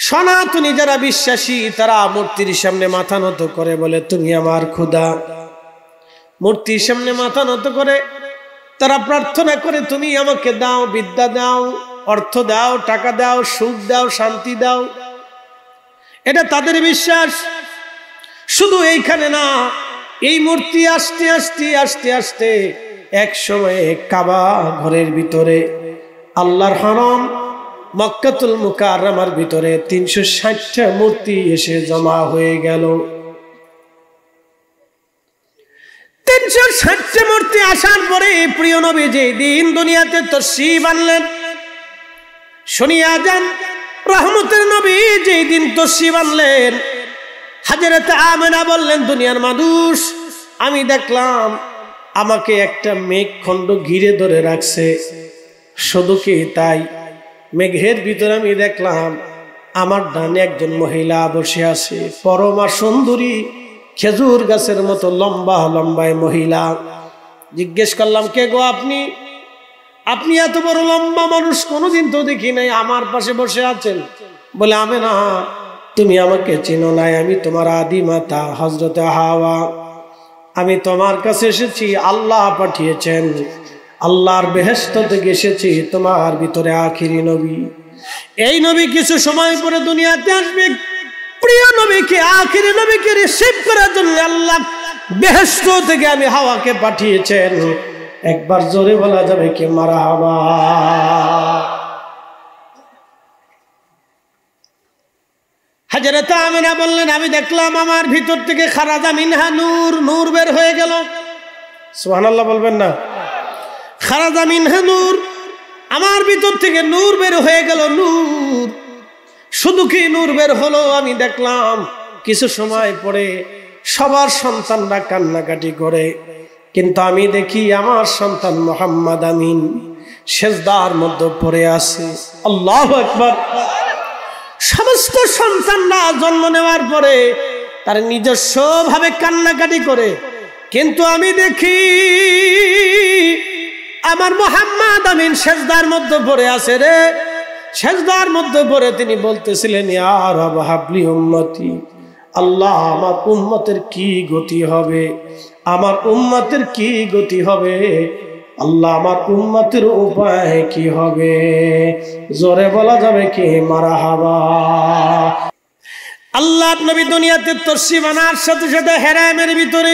সনাতনী যারা বিশ্বাসী তারা মূর্তির সামনে মাথা নত করে বলে তুমি আমার খোদা। মূর্তির সামনে মাথা নত করে তারা প্রার্থনা করে তুমি আমাকে দাও, বিদ্যা দাও, অর্থ দাও, টাকা দাও, সুখ দাও, শান্তি দাও। এটা তাদের বিশ্বাস। শুধু এইখানে না, এই মূর্তি আস্তে আস্তে আস্তে আস্তে এক সময়ে কাবা ঘরের ভিতরে আল্লাহর হারাম মক্কাতুল মুকাররমার ভিতরে 360টা মূর্তি এসে জমা হয়ে গেল। 360টা মূর্তি আসার পরে প্রিয় নবী যে দিন দুনিয়াতে তশরীফ আনলেন, শুনিয়া যান রহমতের নবী যে দিন তশরীফ আনলেন, হযরত আমেনা বললেন দুনিয়ার মানুষ আমি দেখলাম আমাকে একটা মেঘখণ্ড ঘিরে ধরে রাখছে। শুধু কি তাই, মেঘের ভিতরে আমি দেখলাম আমার ডানে একজন মহিলা বসে আছে, পরমা সুন্দরী, খেজুর গাছের মতো লম্বা লম্বায় মহিলা। জিজ্ঞেস করলাম কে গো আপনি? আপনি এত বড় লম্বা মানুষ কোনোদিন তো দেখি নাই, আমার পাশে বসে আছেন। বলে আমেনা তুমি আমাকে চিনো নাই, আমি তোমার আদি মাতা হযরত হাওয়া। আমি তোমার কাছে এসেছি, আল্লাহ পাঠিয়েছেন, আল্লাহর বেহেশত থেকে এসেছি, তোমার ভিতরে আখিরি নবী। এই নবী কিছু সময় পরে দুনিয়াতে আসবে। প্রিয় নবীকে, আখিরি নবীকে রিসিভ করার জন্য আল্লাহ বেহেশত থেকে আমি হাওয়াকে পাঠিয়েছেন। একবার জোরে বলা যাবে কি মারহাবা। হযরত আমেনা বললেন আমি দেখলাম আমার ভিতর থেকে খারাজা মিনহা নূর, নূর বের হয়ে গেল। সুবহানাল্লাহ বলবেন না? খারাজা মিনহা নূর, আমার ভিতর থেকে নূর বের হয়ে গেল। নূর, শুধু কি নূর বের হলো, আমি দেখলাম কিছু সময় পরে সবার সন্তানরা কান্নাকাটি করে, কিন্তু আমি দেখি আমার সন্তান মুহাম্মদ আমিন সেজদার মধ্যে পড়ে আছে। আল্লাহু আকবার। সমস্ত সন্তানরা জন্ম নেওয়ার পরে তার নিজস্ব ভাবে কান্নাকাটি করে, কিন্তু আমি দেখি আমার মুহাম্মদ আমিন সেজদার মধ্যে পড়ে আছে রে। সেজদার মধ্যে পড়ে তিনি বলতেছিলেন ইয়া রব হাবলি উম্মতি, আল্লাহ আমার উম্মতের কি গতি হবে, আমার উম্মতের কি গতি হবে, আল্লাহ আমার উম্মতের উপায় কি হবে। জোরে বলা যাবে কি মারহাবা। আল্লাহর নবী দুনিয়াতে তশরীফ আনার সাথে সাথে হেরামের ভিতরে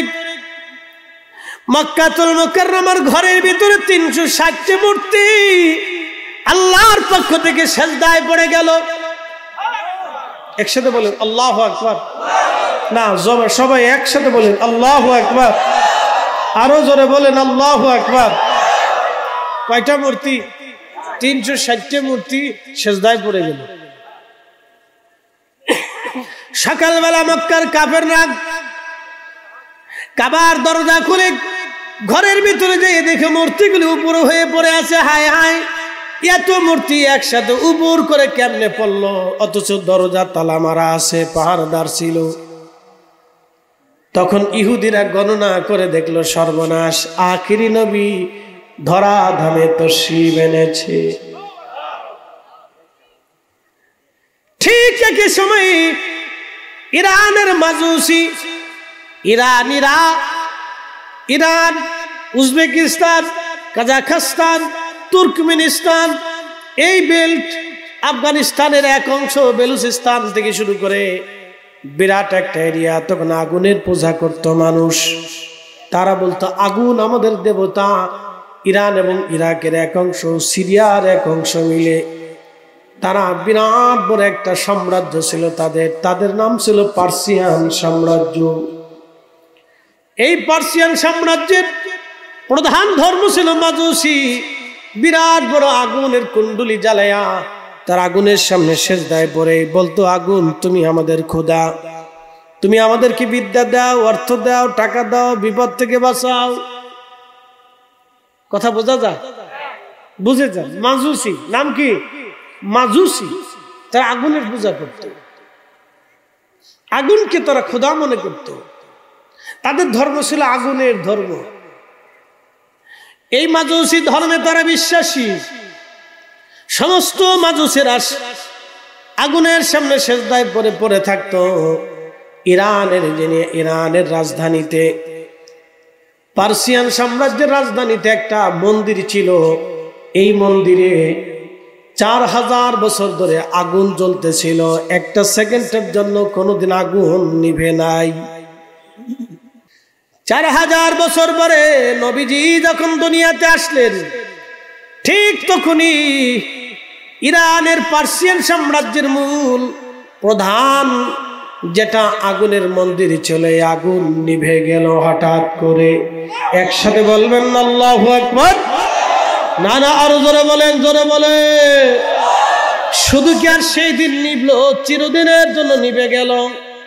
মক্কাতুল মুকাররমার ঘরের ভিতরে 360টি মূর্তি আল্লাহর পক্ষ থেকে সিজদায় পড়ে গেল। একসাথে বলেন আল্লাহু আকবার। না, সবাই একসাথে বলেন আল্লাহু আকবার। আরো জোরে বলেন আল্লাহু আকবার। কয়টা মূর্তি? 360টি মূর্তি সিজদায় পড়ে গেল। সকালবেলা মক্কার কাফেররা কাবার দরজা খুলে ঘরের ভিতরে যেয়ে দেখে মূর্তিগুলো উপরে হয়ে পড়ে আছে। হায় হায়, এত মূর্তি একসাথে উপর করে কেমনে পড়লো, অথচ দরজা তালা মারা আছে, পাহারাদার ছিল। তখন ইহুদিরা গণনা করে দেখলো সর্বনাশ, আখিরি নবী ধরা ধামে তশরীফ এনেছে। ঠিক একই সময় ইরানের মাজুসি, ইরান, উজবেকিস্তান, কাজাখস্তান, তুর্কমেনিস্তান, এই বেল্ট, আফগানিস্তানের এক অংশ, বেলুচিস্তান থেকে শুরু করে বিরাট একটা এরিয়া। তখন আগুনের পূজা করত মানুষ। তারা বলতো আগুন আমাদের দেবতা। ইরান এবং ইরাকের এক অংশ, সিরিয়ার এক অংশ মিলে তারা বিরাট বড় একটা সাম্রাজ্য ছিল তাদের নাম ছিল পার্সিয়ান সাম্রাজ্য। এই পার্সিয়ান সাম্রাজ্যের প্রধান ধর্ম ছিল মাজুসি। বিরাট বড় আগুনের কুণ্ডুলি জ্বালায়া তার আগুনের সামনে সিজদায় পড়ে বলতো আগুন তুমি আমাদের খোদা, তুমি আমাদেরকে বিদ্যা দাও, অর্থ দাও, টাকা দাও, বিপদ থেকে বাঁচাও। কথা বোঝা যায়? বুঝে যান। মাজুসি নাম কি? মাজুসি। তারা আগুনের পূজা করত, আগুনকে তারা খোদা মনে করত। তাদের ধর্ম ছিল আগুনের ধর্ম। এই মাজুসি ধর্মে তারা বিশ্বাসী। সমস্ত মাজুসেরা আগুনের সামনে সেজদায় পড়ে থাকতো। ইরানের রাজধানীতে, পার্সিয়ান সাম্রাজ্যের রাজধানীতে একটা মন্দির ছিল। এই মন্দিরে 4000 বছর ধরে আগুন জ্বলতেছিল, একটা সেকেন্ডের জন্য কোনোদিন আগুন নিভে নাই। 4000 বছর পরে নবীজি যখন দুনিয়াতে আসলেন, ঠিক তখনই ইরানের পার্সিয়ান সাম্রাজ্যের মূল প্রধান যেটা আগুনের মন্দির ছিল, আগুন নিভে গেল হঠাৎ করে। একসাথে বলবেন আল্লাহু আকবার। না না, আরো জোরে বলেন, জোরে বলে। শুধু কি আর সেই দিন নিভলো? চিরদিনের জন্য নিভে গেল,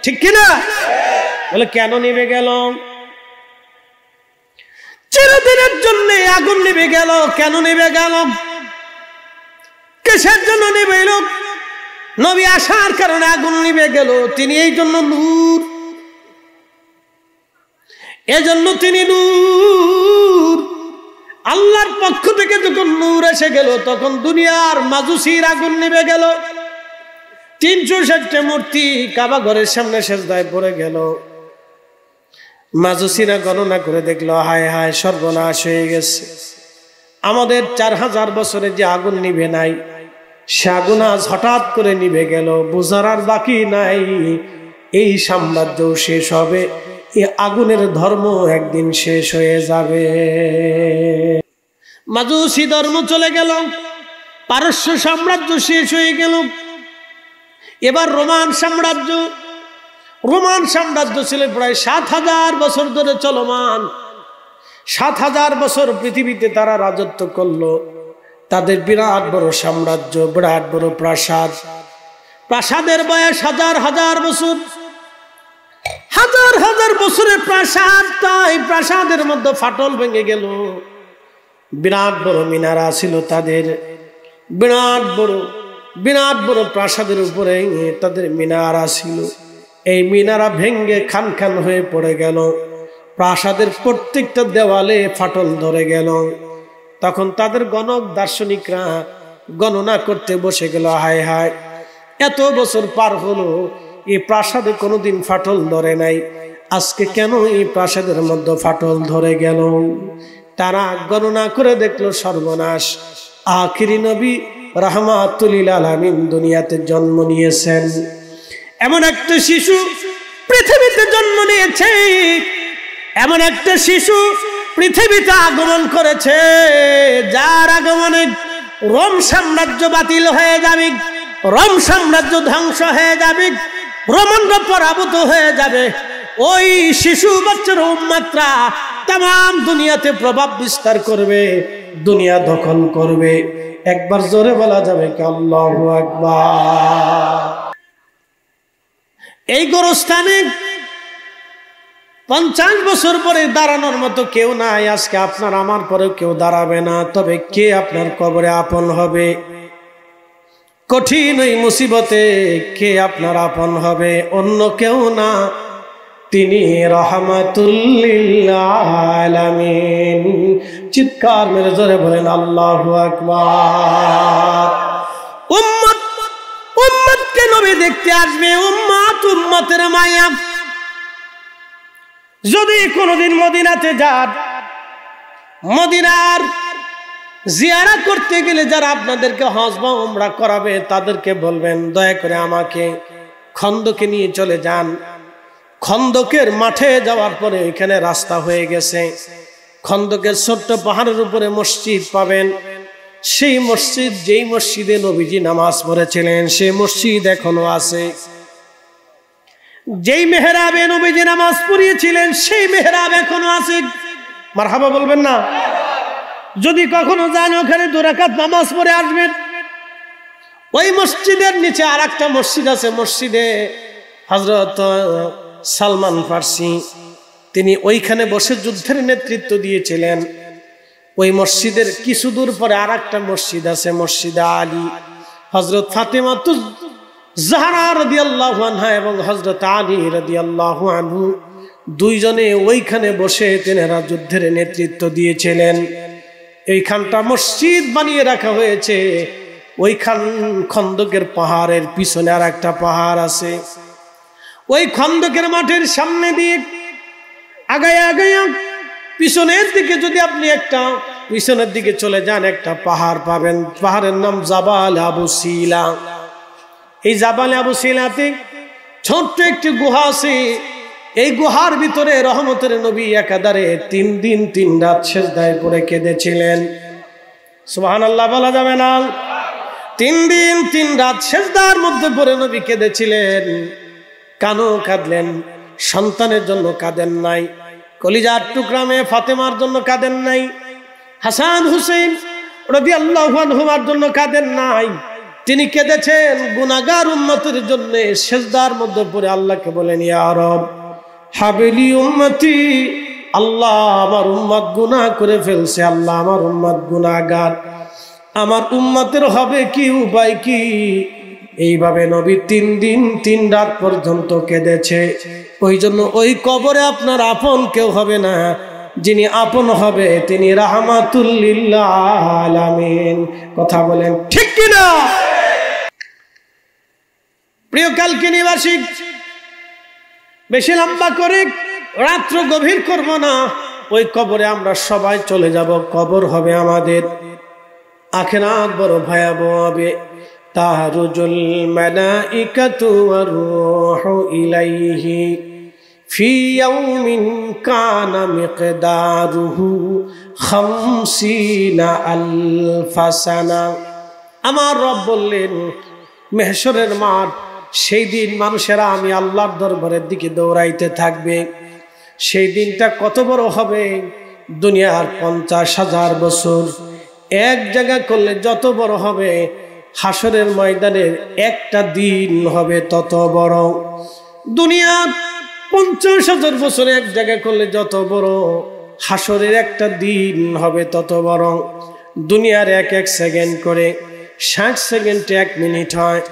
ঠিক কিনা? বলে কেন নিভে গেল? চিরদিনের জন্য আগুন নিভে গেল। কেন নিভে গেল? কিসের জন্য নিভে গেল? নবী আসার কারণে আগুন নিভে গেল। তিনি এই জন্য নূর, এজন্য তিনি নূর। আল্লাহর পক্ষ থেকে যখন নূর এসে গেল, তখন দুনিয়ার মাজুসির আগুন নিভে গেল। 360টা মূর্তি কাবা ঘরের সামনে সেজদায় পড়ে গেল। মাজুসিরা গণনা করে দেখলো, হায় হায়, সর্বনাশ হয়ে গেছে। আমাদের 4000 বছরে যে আগুন নিভে নাই, সে আগুন আজ হঠাৎ করে নিভে গেল। বোঝার আর বাকি নাই, এই সাম্রাজ্য শেষ হবে, এই আগুনের ধর্ম একদিন শেষ হয়ে যাবে। মাজুসি ধর্ম চলে গেল, পারস্য সাম্রাজ্য শেষ হয়ে গেল। এবার রোমান সাম্রাজ্য ছিল প্রায় 7000 বছর ধরে চলমান। 7000 বছর পৃথিবীতে তারা রাজত্ব করলো। তাদের বিরাট বড় সাম্রাজ্য, বিরাট বড় প্রাসাদ, প্রাসাদের বয়স হাজার হাজার বছর, হাজার হাজার বছরের প্রাসাদ। তাই প্রাসাদের মধ্যে ফাটল ভেঙে গেল। বিরাট বড় মিনারা ছিল তাদের, বিরাট বড় প্রাসাদের উপরে তাদের মিনারা ছিল। এই মিনারা ভেঙে খান খান হয়ে পড়ে গেল। প্রাসাদের প্রত্যেকটা দেওয়ালে ফাটল ধরে গেল। তখন তাদের গণক দার্শনিকরা গণনা করতে বসে গেল, হায় হায়, এত বছর পার হলো, এই প্রাসাদে কোনোদিন ফাটল ধরে নাই, আজকে কেন এই প্রাসাদের মধ্যে ফাটল ধরে গেল? তারা গণনা করে দেখলো, সর্বনাশ, আখিরি নবী রাহমাতুল লিল আলামিন দুনিয়াতে জন্ম নিয়েছেন। এমন একটা শিশু পৃথিবীতে জন্ম নিয়েছে, এমন একটা শিশু পৃথিবীতে আগমন করেছে, যার আগমনে রোম সাম্রাজ্য বাতিল হয়ে যাবে, রোম সাম্রাজ্য ধ্বংস হয়ে যাবে, রোমানরা পরাভূত হয়ে যাবে। ওই শিশু বাচ্চার উম্মতরা তাম দুনিয়াতে প্রভাব বিস্তার করবে, দুনিয়া দখল করবে। একবার জোরে বলা যাবে কি আল্লাহু আকবার। এই গোরস্থানে 50 বছর পরে দাঁড়ানোর মতো কেউ নাই। আজকে আপনার আমার পরেও কেউ দাঁড়াবে না। তবে কে আপনার কবরে আপন হবে? কঠিন ওই মুসিবতে কে আপনার আপন হবে? অন্য কেউ না, তিনি রাহমাতুল লিল আলামিন। চিৎকার মেরে জোরে বলেন আল্লাহু আকবার। উম্মতকে নবী দেখতে আসবে, উম্মতের মায়া। যদি কোনোদিন মদিনাতে যান, মদিনার জিয়ারা করতে গেলে যারা আপনাদেরকে হজ বা উমরা করাবে, তাদেরকে বলবেন, দয়া করে আমাকে খন্দকে নিয়ে চলে যান। খন্দকের মাঠে যাওয়ার পরে এখানে রাস্তা হয়ে গেছে, খন্দকের ছোট্ট পাহাড়ের উপরে মসজিদ পাবেন। সেই মসজিদ, যেই মসজিদে নবীজি নামাজ পড়েছিলেন, সেই মসজিদ এখনো আছে। যেই মেহরাবে নবীজি নামাজ পড়িয়েছিলেন, সেই মেহরাব এখনো আছে। মারহাবা বলবেন না? যদি কখনো যান, ওখানে 2 রাকাত নামাজ পড়ে আসবেন। ওই মসজিদের নিচে আর একটা মসজিদ আছে, মসজিদে হযরত সালমান ফার্সি, তিনি ওইখানে বসে যুদ্ধের নেতৃত্ব দিয়েছিলেন। ওই মসজিদের কিছু দূর পরে আর একটা মসজিদ আছে, মসজিদে আলী। হযরত ফাতেমাতুজ জাহরা রাদিয়াল্লাহু আনহা এবং হযরত আলী রাদিয়াল্লাহু আনহু দুইজনে ওইখানে বসে তেনারা যুদ্ধের নেতৃত্ব দিয়েছিলেন। এইখানটা মসজিদ বানিয়ে রাখা হয়েছে। ওই খন্দকের পাহাড়ের পিছনে আর একটা পাহাড় আছে। ওই খন্দকের মাঠের সামনে দিয়ে আগায়া আগায়া পিছনের দিকে যদি আপনি একটা পিছনের দিকে চলে যান, একটা পাহাড় পাবেন। পাহাড়ের নাম জাবাল আবু সিলা। এই জাবাল আবু সিলাতে ছোট্ট একটি গুহা আছে। এই গুহার ভিতরে রহমতের নবী একাধারে 3 দিন 3 রাত সিজদায় পড়ে কেঁদেছিলেন। সুবহানাল্লাহ বলা যাবে না? 3 দিন 3 রাত সিজদার মধ্যে পড়ে নবী কেঁদেছিলেন। কেন কাঁদলেন? সন্তানের জন্য কাঁদেন নাই, কলিজার টুকরা মেয়ে ফাতেমার জন্য কাঁদেন নাই, হাসান হুসেন রাদিয়াল্লাহু আনহুমার জন্য কাঁদেন নাই। তিনি কেঁদেছেন গুনাহগার উম্মতের জন্য। সিজদার মধ্যে পড়ে আল্লাহকে বলেন, ইয়া রব হাবিলি উম্মতি, আল্লাহ আমার উম্মত গুনাহ করে ফেলছে, আল্লাহ আমার উম্মত গুনাহগার, আমার উম্মতের হবে কি, উপায় কি? এইভাবে নবী 3 দিন 3 রাত পর্যন্ত কেঁদেছে। ওই জন্য ওই কবরে আপনার আপন কেউ হবে না, যিনি আপন হবে তিনি রাহমাতুল লিল আলামিন। কথা বলেন ঠিক কিনা? প্রিয় কালকিনিবাসী, বেশি লম্বা করে রাত্র গভীর করব না। ওই কবরে আমরা সবাই চলে যাব। কবর হবে আমাদের। আখিরাত বড় ভয়াবহ হবে। তারুজুল মালাইকাতু ওয়ার রূহু ইলাইহি ফি ইয়াউমিন কানা মিকদারুহু 50 আলফা সানা। আমার রব বললেন, মেহশরের মাঠ, সেই দিন মানুষেরা আমি আল্লাহর দরবারের দিকে দৌড়াইতে থাকবে। সেই দিনটা কত বড় হবে? দুনিয়ার 50,000 বছর এক জায়গা করলে যত বড় হবে, হাসরের ময়দানের একটা দিন হবে তত বড়। দুনিয়ার 50,000 বছর এক জায়গা করলে যত বড়, হাসরের একটা দিন হবে তত বড়। দুনিয়ার 1 সেকেন্ড করে 60 সেকেন্ডে 1 মিনিট হয়,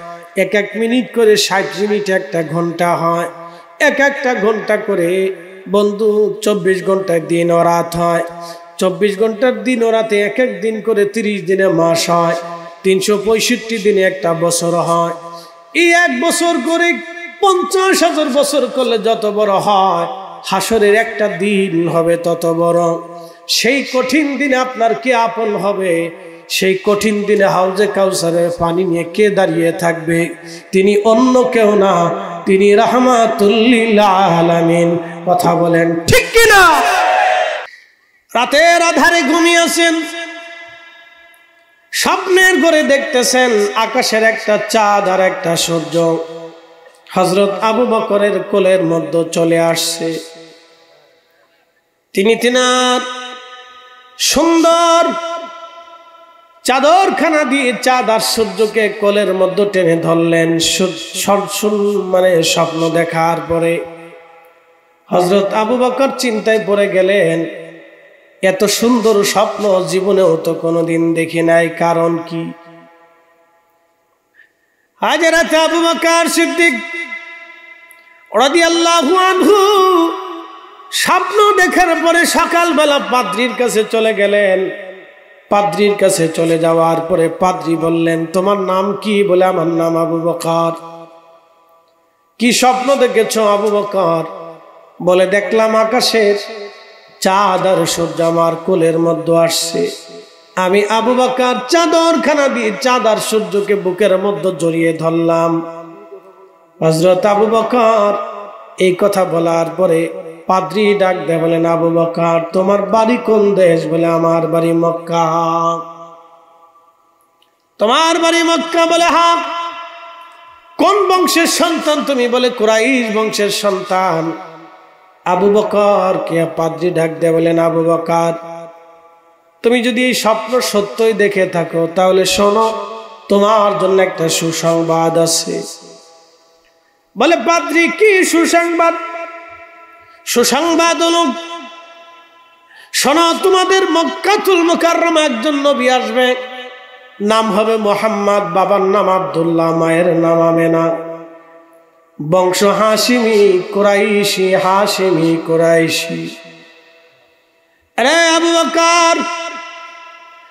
1 মিনিট করে 60 মিনিট একটা ঘন্টা হয়, একটা ঘন্টা করে বন্ধু 24 ঘন্টার দিন ও রাত হয়। 24 ঘন্টার দিন ও রাতে এক দিন করে 30 দিনে মাস হয়, 365 দিনে একটা বছর হয়। এই 1 বছর করে 50,000 বছর করলে যত বড় হয়, হাসরের একটা দিন হবে তত বড়। সেই কঠিন দিনে আপনার কে আপন হবে? সেই কঠিন দিনে হাউজে কাউসারের পানি নিয়ে কে দাঁড়িয়ে থাকবে? তিনি অন্য কেউ না, তিনি রাহমাতুল লিল আলামিন। কথা বলেন ঠিক কিনা? রাতের আধারে ঘুমিয়েছেন, স্বপ্নের ঘরে দেখতেছেন আকাশের একটা চাঁদ আর একটা সূর্য হযরত আবু বকরের কোলের মধ্যে চলে আসছে। তিনি তিনার সুন্দর চাদরখানা দিয়ে চাঁদ আর সূর্যকে কোলের মধ্যে টেনে ধরলেন। মানে স্বপ্ন দেখার পরে হযরত আবু বকর চিন্তায় পড়ে গেলেন, এত সুন্দর স্বপ্ন জীবনেও তো কোনোদিন দেখি নাই, কারণ কি? হযরত আবু বকর সিদ্দিক রাদিয়াল্লাহু আনহু স্বপ্ন দেখার পরে সকালবেলা পাদ্রীর কাছে চলে গেলেন। পাদ্রীর কাছে চলে যাওয়ার পরে পাদ্রী বললেন, তোমার নাম কি? বলে, আমার নাম আবু বকর। কি স্বপ্ন দেখেছ আবু বকর? বলে, দেখলাম আকাশের চাঁদ আর সূর্য আমার কোলের মধ্যে আসছে। আমি আবু বকর চাদরখানা দিয়ে চাঁদ আর সূর্যকে বুকের মধ্যে জড়িয়ে ধরলাম। হযরত আবু বকর এই কথা বলার পরে পাদ্রী ডাক দেয়, বলেন, আবু বকর তোমার বাড়ি কোন দেশ? বলে, আমার বাড়ি মক্কা। তোমার বাড়ি মক্কা? বলে, হ্যাঁ। কোন বংশের সন্তান তুমি? বলে, কুরাইশ বংশের সন্তান। আবু বকর কে পাদ্রী ডাক দেয়, বলেন, আবু বকর তুমি যদি এই স্বপ্ন সত্যই দেখে থাকো তাহলে শোনো, তোমার জন্য একটা সুসংবাদ আছে। বলে, পাদ্রী কি সুসংবাদ? সুসংবাদ হলো, শোনো, তোমাদের মক্কাতুল মুকাররমা একজন নবী আসবে, নাম হবে মুহাম্মদ, বাবার নাম আব্দুল্লাহ, মায়ের নাম আমেনা, বংশ হাশিমি কুরাইশি, হাশিমি কুরাইশি। আরে আবু বকর,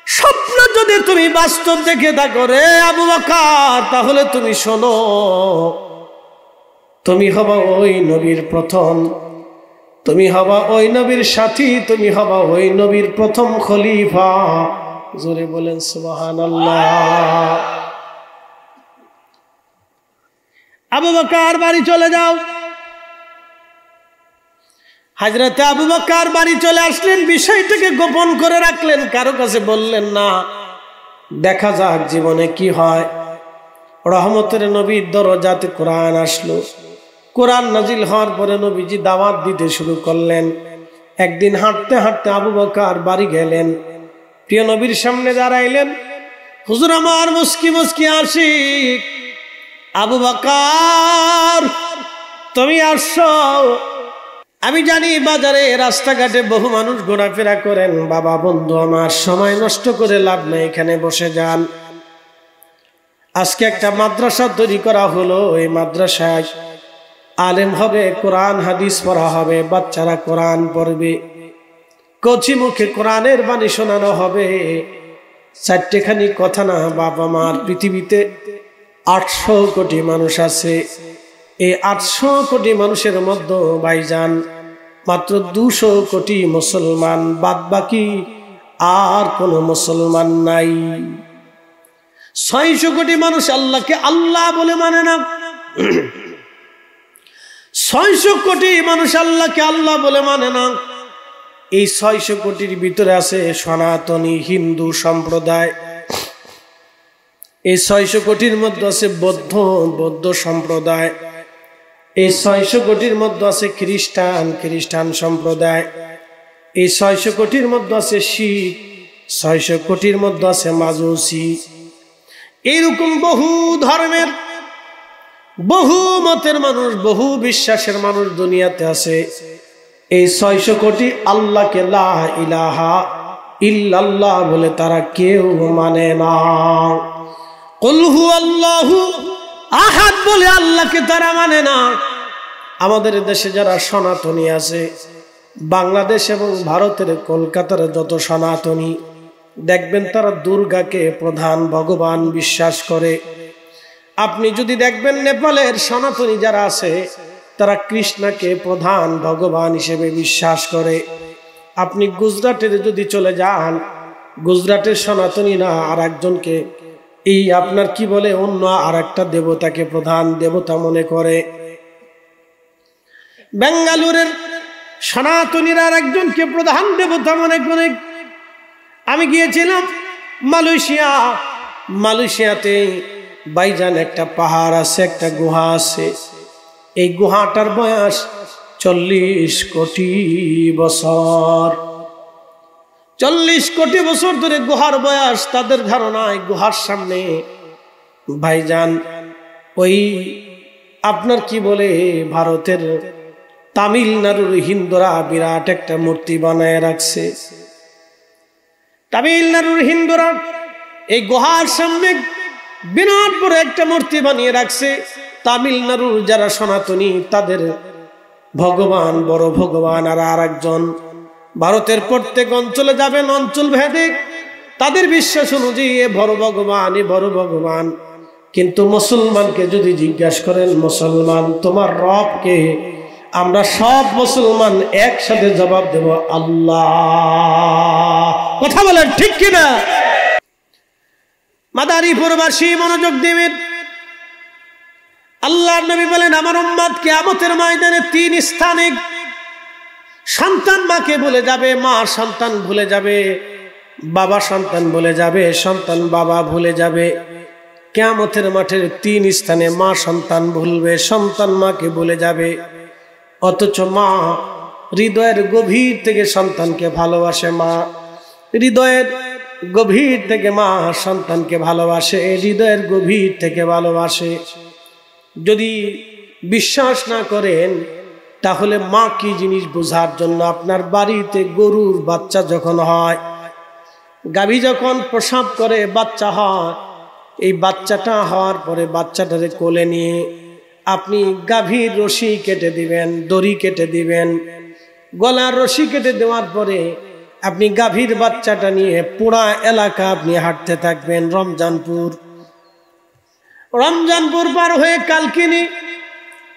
স্বপ্ন যদি তুমি বাস্তব দেখে থাকো রে আবু বকর, তাহলে তুমি শোনো, তুমি হবা ওই নবীর প্রথম, তুমি হবা ওই নবীর সাথী, তুমি হবা ওই নবীর প্রথম খলিফা। জোরে বলেন সুবহানাল্লাহ। আবু বকর বাড়ি চলে যাও। হযরতে আবু বকর বাড়ি চলে আসলেন, বিষয়টাকে গোপন করে রাখলেন, কারো কাছে বললেন না। দেখা যাক জীবনে কি হয়। রহমতের নবীর দরজাতে কোরআন আসলো। কোরআন নাজিল হওয়ার পরে নবীজি দাওয়াত দিতে শুরু করলেন। একদিন হাঁটতে হাঁটতে আবু বকর বাড়ি গেলেন, প্রিয় নবীর সামনে দাঁড়াইলেন। হুজুর আমার মুস্কি মুস্কি আশিক, আবু বকর তুমি আসছো। আমি জানি বাজারে রাস্তাঘাটে বহু মানুষ ঘোরাফেরা করেন, বাবা বন্ধু আমার সময় নষ্ট করে লাভ নেই, এখানে বসে যান। আজকে একটা মাদ্রাসা তৈরি করা হলো, এই মাদ্রাসায় আলেম হবে, কোরআন হাদিস পড়া হবে, বাচ্চারা কোরআন পড়বে, কচি মুখে কোরআনের বাণী শোনানো হবে। চারটেখানি কথা না বাবা মার, পৃথিবীতে 800 কোটি মানুষ আছে। এই 800 কোটি মানুষের মধ্যে ভাইজান মাত্র 200 কোটি মুসলমান, বাদ বাকি আর কোন মুসলমান নাই। 600 কোটি মানুষ আল্লাহকে আল্লাহ বলে মানে না। 600 কোটি মানুষ আল্লাহকে আল্লাহ বলে মানে না। এই 600 কোটির ভিতরে আছে সনাতনী হিন্দু সম্প্রদায়। এই 600 কোটির মধ্যে আছে বৌদ্ধ সম্প্রদায়। এই 600 কোটির মধ্যে আছে খ্রিস্টান সম্প্রদায়। এই 600 কোটির মধ্যে আছে শিখ, 600 কোটির মধ্যে আছে মাজুসি। এইরকম বহু ধর্মের, বহু মতের মানুষ, বহু বিশ্বাসের মানুষ দুনিয়াতে আছে। এই 600 কোটি আল্লাহকে লা ইলাহা ইল্লাল্লাহ বলে তারা কেউ মানে না। কুল হুয়াল্লাহু আহাদ বলে আল্লাহকে তারা মানে না। আমাদের দেশে যারা সনাতনী আছে, বাংলাদেশ এবং ভারতের কলকাতার যত সনাতনী দেখবেন তারা দুর্গাকে প্রধান ভগবান বিশ্বাস করে। আপনি যদি দেখবেন নেপালের সনাতনী যারা আছে তারা কৃষ্ণকে প্রধান ভগবান হিসেবে বিশ্বাস করে। আপনি গুজরাটের যদি চলে যান, গুজরাটের সনাতনীরা আর একজনকে এই আপনার কি বলে অন্য আর একটা দেবতাকে প্রধান দেবতা মনে করে। বেঙ্গালুরের সনাতনীরা আর একজনকে প্রধান দেবতা মনে করে। আমি গিয়েছিলাম মালয়েশিয়াতে ভাইজান একটা পাহাড় আছে, একটা গুহা আছে। এই গুহাটার বয়স 40 কোটি বছর। 40 কোটি বছর ধরে গুহার বয়স। তাদের ধারণায় গুহার সামনে ভাইজান ওই আপনার কি বলে ভারতের তামিলনাড়ুর হিন্দুরা বিরাট একটা মূর্তি বানায় রাখছে। তামিলনাড়ুর হিন্দুরা এই গুহার সামনে বিরাট বড় একটা মূর্তি বানিয়ে রাখছে। তামিলনাড়ুর যারা সনাতনী তাদের ভগবান বড় ভগবান, আর একজন ভারতের প্রত্যেক অঞ্চলে যাবেন, অঞ্চল ভেদে তাদের বিশ্বাস অনুযায়ী এ বড় ভগবান, এ বড় ভগবান। কিন্তু মুসলমানকে যদি জিজ্ঞাসা করেন, মুসলমান তোমার রব কে, আমরা সব মুসলমান একসাথে জবাব দেব আল্লাহ। কথা বলেন ঠিক কিনা? মাদারীপুরবাসী মনোযোগ দিবেন। আল্লাহর নবী বলেন আমার উম্মত কিয়ামতের ময়দানে 3 স্থানে সন্তান মাকে ভুলে যাবে, মা সন্তান ভুলে যাবে, বাবা সন্তান ভুলে যাবে, সন্তান বাবা ভুলে যাবে। কিয়ামতের মাঠের 3 স্থানে মা সন্তান ভুলবে, সন্তান মাকে ভুলে যাবে। অথচ মা হৃদয়ের গভীর থেকে সন্তানকে ভালোবাসে। মা হৃদয়ের গভীর থেকে মা সন্তানকে ভালোবাসে, হৃদয়ের গভীর থেকে ভালোবাসে। যদি বিশ্বাস না করেন তাহলে মা কি জিনিস বোঝার জন্য আপনার বাড়িতে গরুর বাচ্চা যখন হয়, গাভী যখন প্রসব করে বাচ্চা হয়, এই বাচ্চাটা হওয়ার পরে বাচ্চাটারে কোলে নিয়ে আপনি গাভীর রশি কেটে দিবেন, দড়ি কেটে দিবেন। গলার রশি কেটে দেওয়ার পরে আপনি গাভীর বাচ্চাটা নিয়ে পুরা এলাকা আপনি হাঁটতে থাকবেন। রমজানপুর পার হয়ে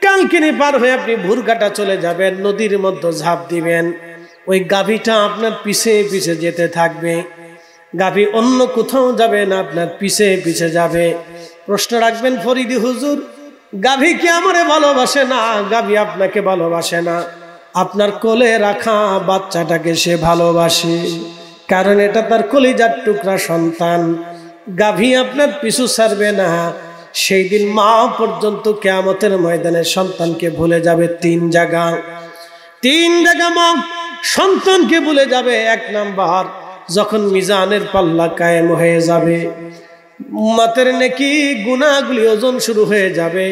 কালকিনি পার হয়ে আপনি ভুরঘাটা চলে যাবেন, নদীর মধ্যে ঝাঁপ দিবেন। ওই গাভীটা আপনার পিছে পিছে যেতে থাকবে। গাভী অন্য কোথাও যাবে না, আপনার পিছে পিছে যাবে। প্রশ্ন রাখবেন, ফরিদি হুজুর, গাভী কি আমারে ভালোবাসে না? গাভী আপনাকে ভালোবাসে না, আপনার কোলে রাখা বাচ্চাটাকে সে ভালোবাসে, কারণ এটা তার কলিজার টুকরা সন্তান। গাভী আপনার পিছু ছাড়বে না। সেই দিন মা পর্যন্ত কিয়ামতের ময়দানে সন্তানকে ভুলে যাবে। তিন জায়গা মা সন্তানকে ভুলে যাবে। এক নাম্বার, যখন মিজানের পাল্লা কায়েম হয়ে যাবে, উম্মতের নেকি গুনাহগুলি ওজন শুরু হয়ে যাবে,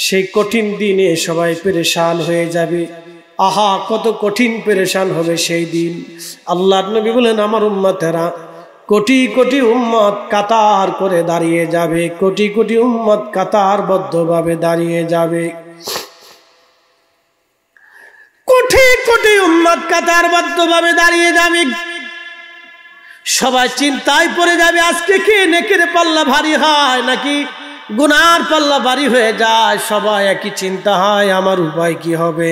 সেই কঠিন দিনে সবাই পেরেশান হয়ে যাবে। আহা, কত কঠিন পেরেশান হবে সেই দিন। আল্লাহর নবী বলেন, আমার উম্মতেরা কোটি কোটি উম্মত কাতার করে দাঁড়িয়ে যাবে, কোটি কোটি উম্মত কাতারবদ্ধভাবে দাঁড়িয়ে যাবে, কোটি কোটি উম্মত কাতারবদ্ধভাবে দাঁড়িয়ে যাবে। সবাই চিন্তায় পড়ে যাবে, আজকে কি নেকির পাল্লা ভারী হয় নাকি গুনার পাল্লা ভারী হয়ে যায়। সবাই একই চিন্তা হয়, আমার উপায় কি হবে,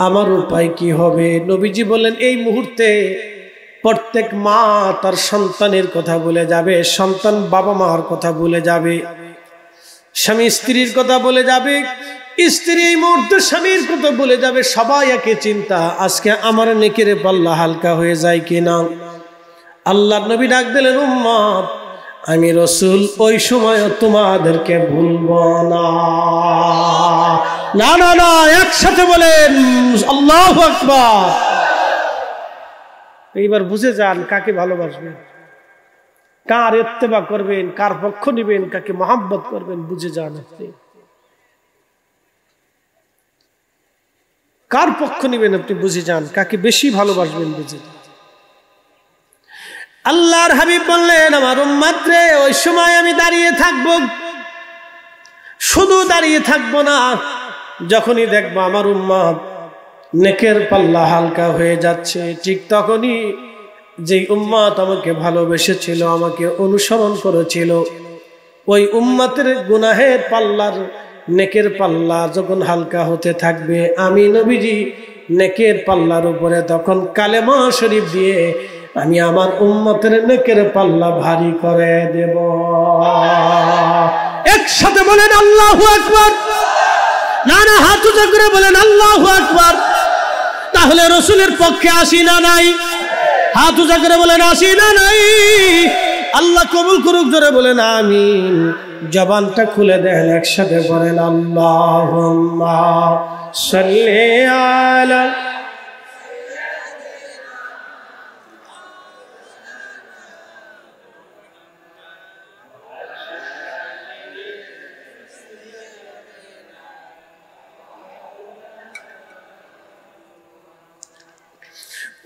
আমার উপায় কি হবে। নবীজি বলেন, এই মুহূর্তে প্রত্যেক মা তার সন্তানের কথা ভুলে যাবে, সন্তান বাবা মার কথা ভুলে যাবে, স্বামী স্ত্রীর কথা বলে যাবে, স্ত্রী এই মুহূর্তে স্বামীর কথা বলে যাবে। সবাই একই চিন্তা, আজকে আমার নেকির পাল্লা হালকা হয়ে যায় কিনা। আল্লাহর নবী ডাক দিলেন, উম্মত, আমি রাসূল ওই সময় তোমাদেরকে ভুলবো না। না না না, একসাথে বলেন আল্লাহু আকবার। এইবার বুঝে যান কাকে ভালোবাসবেন, কার ইত্তেবা করবেন, কার পক্ষ নিবেন, কাকে মহব্বত করবেন। বুঝে যান আপনি কার পক্ষ নিবেন, আপনি বুঝে যান কাকে বেশি ভালোবাসবেন, বুঝে যান। আল্লাহর হাবিব বললেন, আমার উম্মত রে, ওই সময় আমি দাঁড়িয়ে থাকবো। শুধু দাঁড়িয়ে থাকবো না, যখনই দেখবো আমার উম্মত নেকের পাল্লা হালকা হয়ে যাচ্ছে, ঠিক তখনই যেই উম্মত আমাকে ভালোবেসেছিল, আমাকে অনুসরণ করেছিল, ওই উম্মতের গুনাহের পাল্লার নেকের পাল্লা যখন হালকা হতে থাকবে, আমি নবীজি নেকের পাল্লার উপরে তখন কালেমা শরীফ দিয়ে আমি আমার উম্মতের নেকের পাল্লা ভারী করে দেব। একসাথে বলেন আল্লাহু আকবার। না না, হাত উঁচু করে বলেন আল্লাহু আকবার। তাহলে রাসূলের পক্ষে আসি না নাই? হাত উঁচু করে বলেন আসি না নাই? আল্লাহ কবুল করুক, জোরে বলেন আমিন। জবানটা খুলে দেন, একসাথে বলেন আল্লাহুম্মা সাল্লি আলা।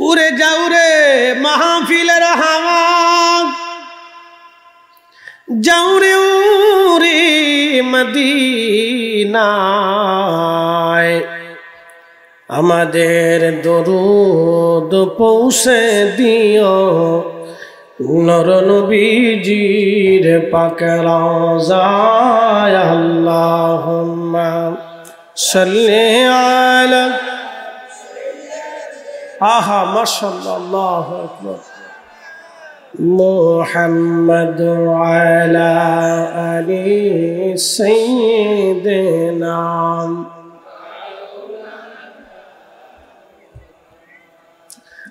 উড়ে যাও রে মাহফিলের হাওয়া, যাও রে উড়ে মদিনায়, আমাদের দরুদ পৌঁছে দিও নর নবীজির পাক রওজায়। আল্লাহুম্মা সাল্লি আলা। আহা, মাশাআল্লাহ, আল্লাহু আকবার। মুহাম্মদ আলা আলি সাইয়্যিদিনা।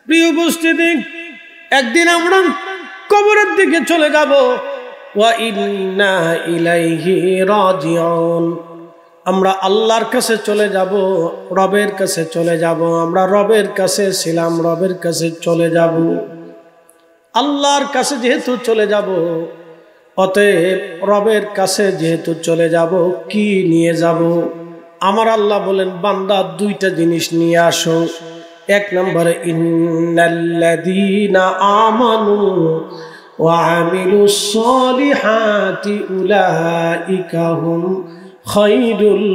প্রিয় উপস্থিতি, একদিন আমরা কবরের দিকে চলে যাব। ওয়া ইন্না ইলাইহি রাজিউন। আমরা আল্লাহর কাছে চলে যাব, রবের কাছে চলে যাব। আমরা রবের কাছে ছিলাম, রবের কাছে চলে যাব। আল্লাহর কাছে যেহেতু চলে যাব, অতএব রবের কাছে যেহেতু চলে যাব, কি নিয়ে যাব? আমার আল্লাহ বলেন, বান্দা দুইটা জিনিস নিয়ে আসো। এক নম্বরে, ইন্নাল্লাযীনা আমানু ওয়া আমিলুস সলিহাতি উলাইকা হুম খায়রুল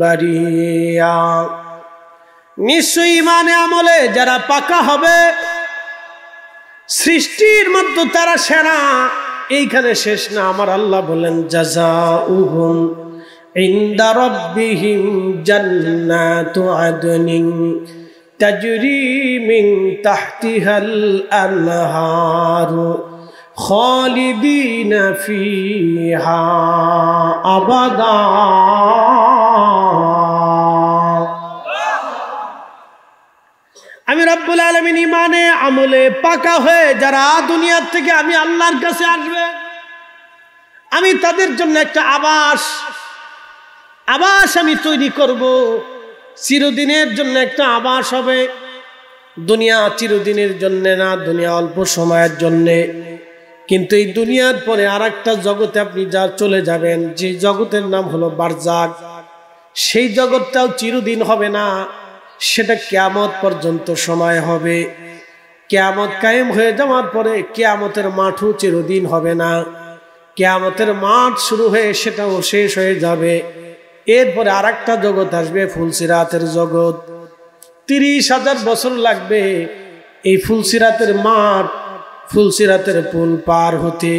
বারিয়া। নিশ্চয়ই ঈমানে আমলে যারা পাকা হবে, সৃষ্টির মধ্যে তারা সেরা। এইখানে শেষ না, আমার আল্লাহ বলেন জাযাউহুম ইনদা রাব্বিহিম জান্নাতু আদনিন তাজরি মিন তাহতিহাল আনহার খালিদিনা ফিহা আবাদা। আমি রব্বুল আলামিন ইমানে আমলে পাকা হয়ে যারা দুনিয়ার থেকে আমি আল্লাহর কাছে আসবে, আমি তাদের জন্য একটা আবাস আমি তৈরি করব। চিরদিনের জন্য একটা আবাস হবে। দুনিয়া চিরদিনের জন্য না, দুনিয়া অল্প সময়ের জন্য। কিন্তু এই দুনিয়ার পরে আর একটা জগতে আপনি যা চলে যাবেন, যে জগতের নাম হলো বারজাখ। সেই জগৎটাও চিরদিন হবে না, সেটা কিয়ামত পর্যন্ত সময় হবে। কিয়ামত কায়েম হয়ে যাওয়ার পরে কিয়ামতের মাঠও চিরদিন হবে না। কিয়ামতের মাঠ শুরু হয়ে সেটাও শেষ হয়ে যাবে। এরপরে আর একটা জগৎ আসবে, ফুলসিরাতের জগৎ। 30,000 বছর লাগবে এই ফুলসিরাতের মাঠ, ফুলসিরাতের পুল পার হতে।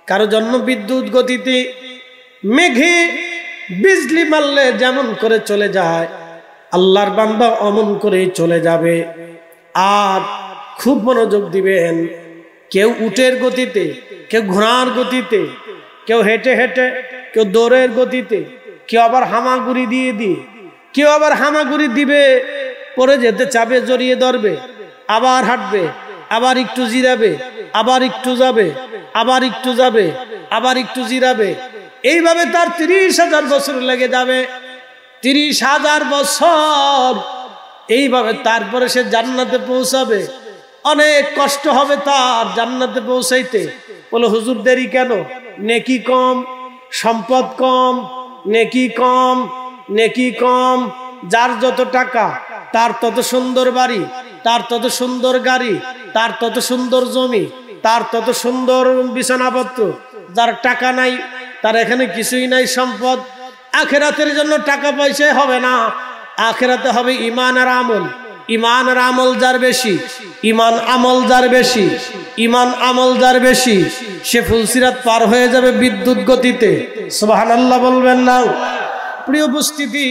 কারো জন্য বিদ্যুৎ গতিতে মেঘে বিজলি মারলে যেমন করে চলে যায়, আল্লাহর বান্দা অমন করেই চলে যাবে। আর খুব মনোযোগ দিবেন, কেউ উটের গতিতে, কেউ ঘোড়ার গতিতে, কেউ হেঁটে হেঁটে, কেউ দৌড়ের গতিতে, কেউ আবার হামাগুড়ি দিয়ে কেউ আবার হামাগুড়ি দিবে, পরে যেতে চাবে, জড়িয়ে ধরবে, আবার হাঁটবে, আবার একটু জিরাবে, আবার একটু যাবে, আবার একটু যাবে, আবার একটু জিরাবে। এইভাবে তার 30,000 বছর লেগে যাবে। 30,000 বছর এইভাবে তারপরে সে জান্নাতে পৌঁছাবে। অনেক কষ্ট হবে তার জান্নাতে পৌঁছাইতে। বলে হুজুর দেরি কেন? নেকি কম, সম্পদ কম, নেকি কম, নেকি কম। যার যত টাকা তার তত সুন্দর বাড়ি, তার তত সুন্দর গাড়ি, তার তত সুন্দর জমি, তার তত সুন্দর বিছানাপত্র। যার টাকা নাই তার এখানে কিছুই নাই, সম্পদ। আখিরাতের জন্য টাকা পয়সায় হবে না, আখিরাতে হবে ঈমান আর আমল। ঈমান আর আমল যার বেশি, ঈমান আমল যার বেশি, ঈমান আমল যার বেশি, সে ফুলসিরাত পার হয়ে যাবে বিদ্যুৎ গতিতে। সুবহানাল্লাহ বলবেন না? প্রিয় উপস্থিতি,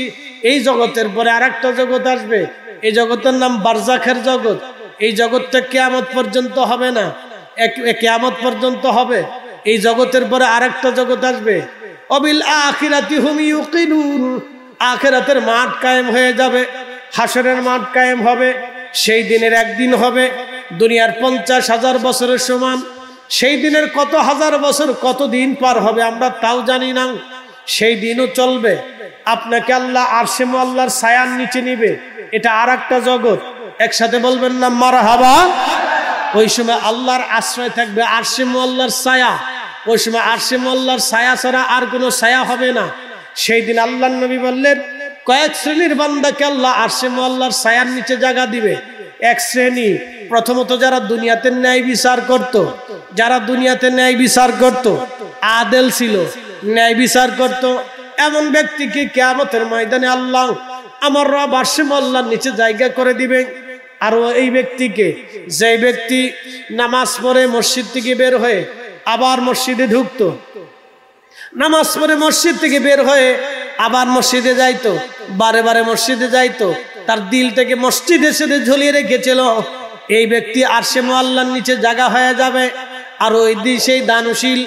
এই জগতের পরে আরেকটা জগৎ আসবে। এই জগতের নাম বারজাখের জগৎ। এই জগৎটা কিয়ামত পর্যন্ত হবে না, কিয়ামত পর্যন্ত হবে। এই জগতের পরে আরেকটা জগৎ আসবে। অবিল আখিরাতি হুম ইউকিনুন। আখিরাতের মাঠ কায়েম হয়ে যাবে, হাসরের মাঠ কায়েম হবে। সেই দিনের একদিন হবে দুনিয়ার 50,000 বছরের সমান। সেই দিনের কত হাজার বছর, কত দিন পার হবে আমরা তাও জানি না। সেই দিনও চলবে। আপনাকে আল্লাহ আরশে মুআল্লার ছায়ার নিচে নিবে, এটা আর একটা জগৎ। একসাথে বলবেন না মারহাবা? ওই সময় আল্লাহর আশ্রয় থাকবে আরশে মুআল্লার ছায়া। ওই সময় আরশে মুআল্লার ছায়া ছাড়া আর কোনো ছায়া হবে না। সেই দিন আল্লাহর নবী বললেন, কয়েক শ্রেণীর বান্দাকে আল্লাহ আরশে মুআল্লার ছায়ার নিচে জায়গা দিবে। এক শ্রেণী, প্রথমত যারা দুনিয়াতে ন্যায় বিচার করত, যারা দুনিয়াতে ন্যায় বিচার করত, আদেল ছিল, ন্যায় বিচার করত, এমন ব্যক্তিকে কিয়ামতের ময়দানে আল্লাহ আমার রব আরশে মুআল্লার নিচে জায়গা করে দিবে। আর এই ব্যক্তিকে, যে ব্যক্তি নামাজ পড়ে মসজিদ থেকে বের হয়ে আবার মসজিদে ঢুকতো, নামাজ পড়ে মসজিদ থেকে বের হয়ে আবার মসজিদে যাইতো, বারে বারে মসজিদে যাইতো, তার দিলটাকে মসজিদের সাথে ঝুলিয়ে রেখেছিল, এই ব্যক্তি আরশে মুআল্লার নিচে জায়গা হয়ে যাবে। আর ওই দিন সেই দানশীল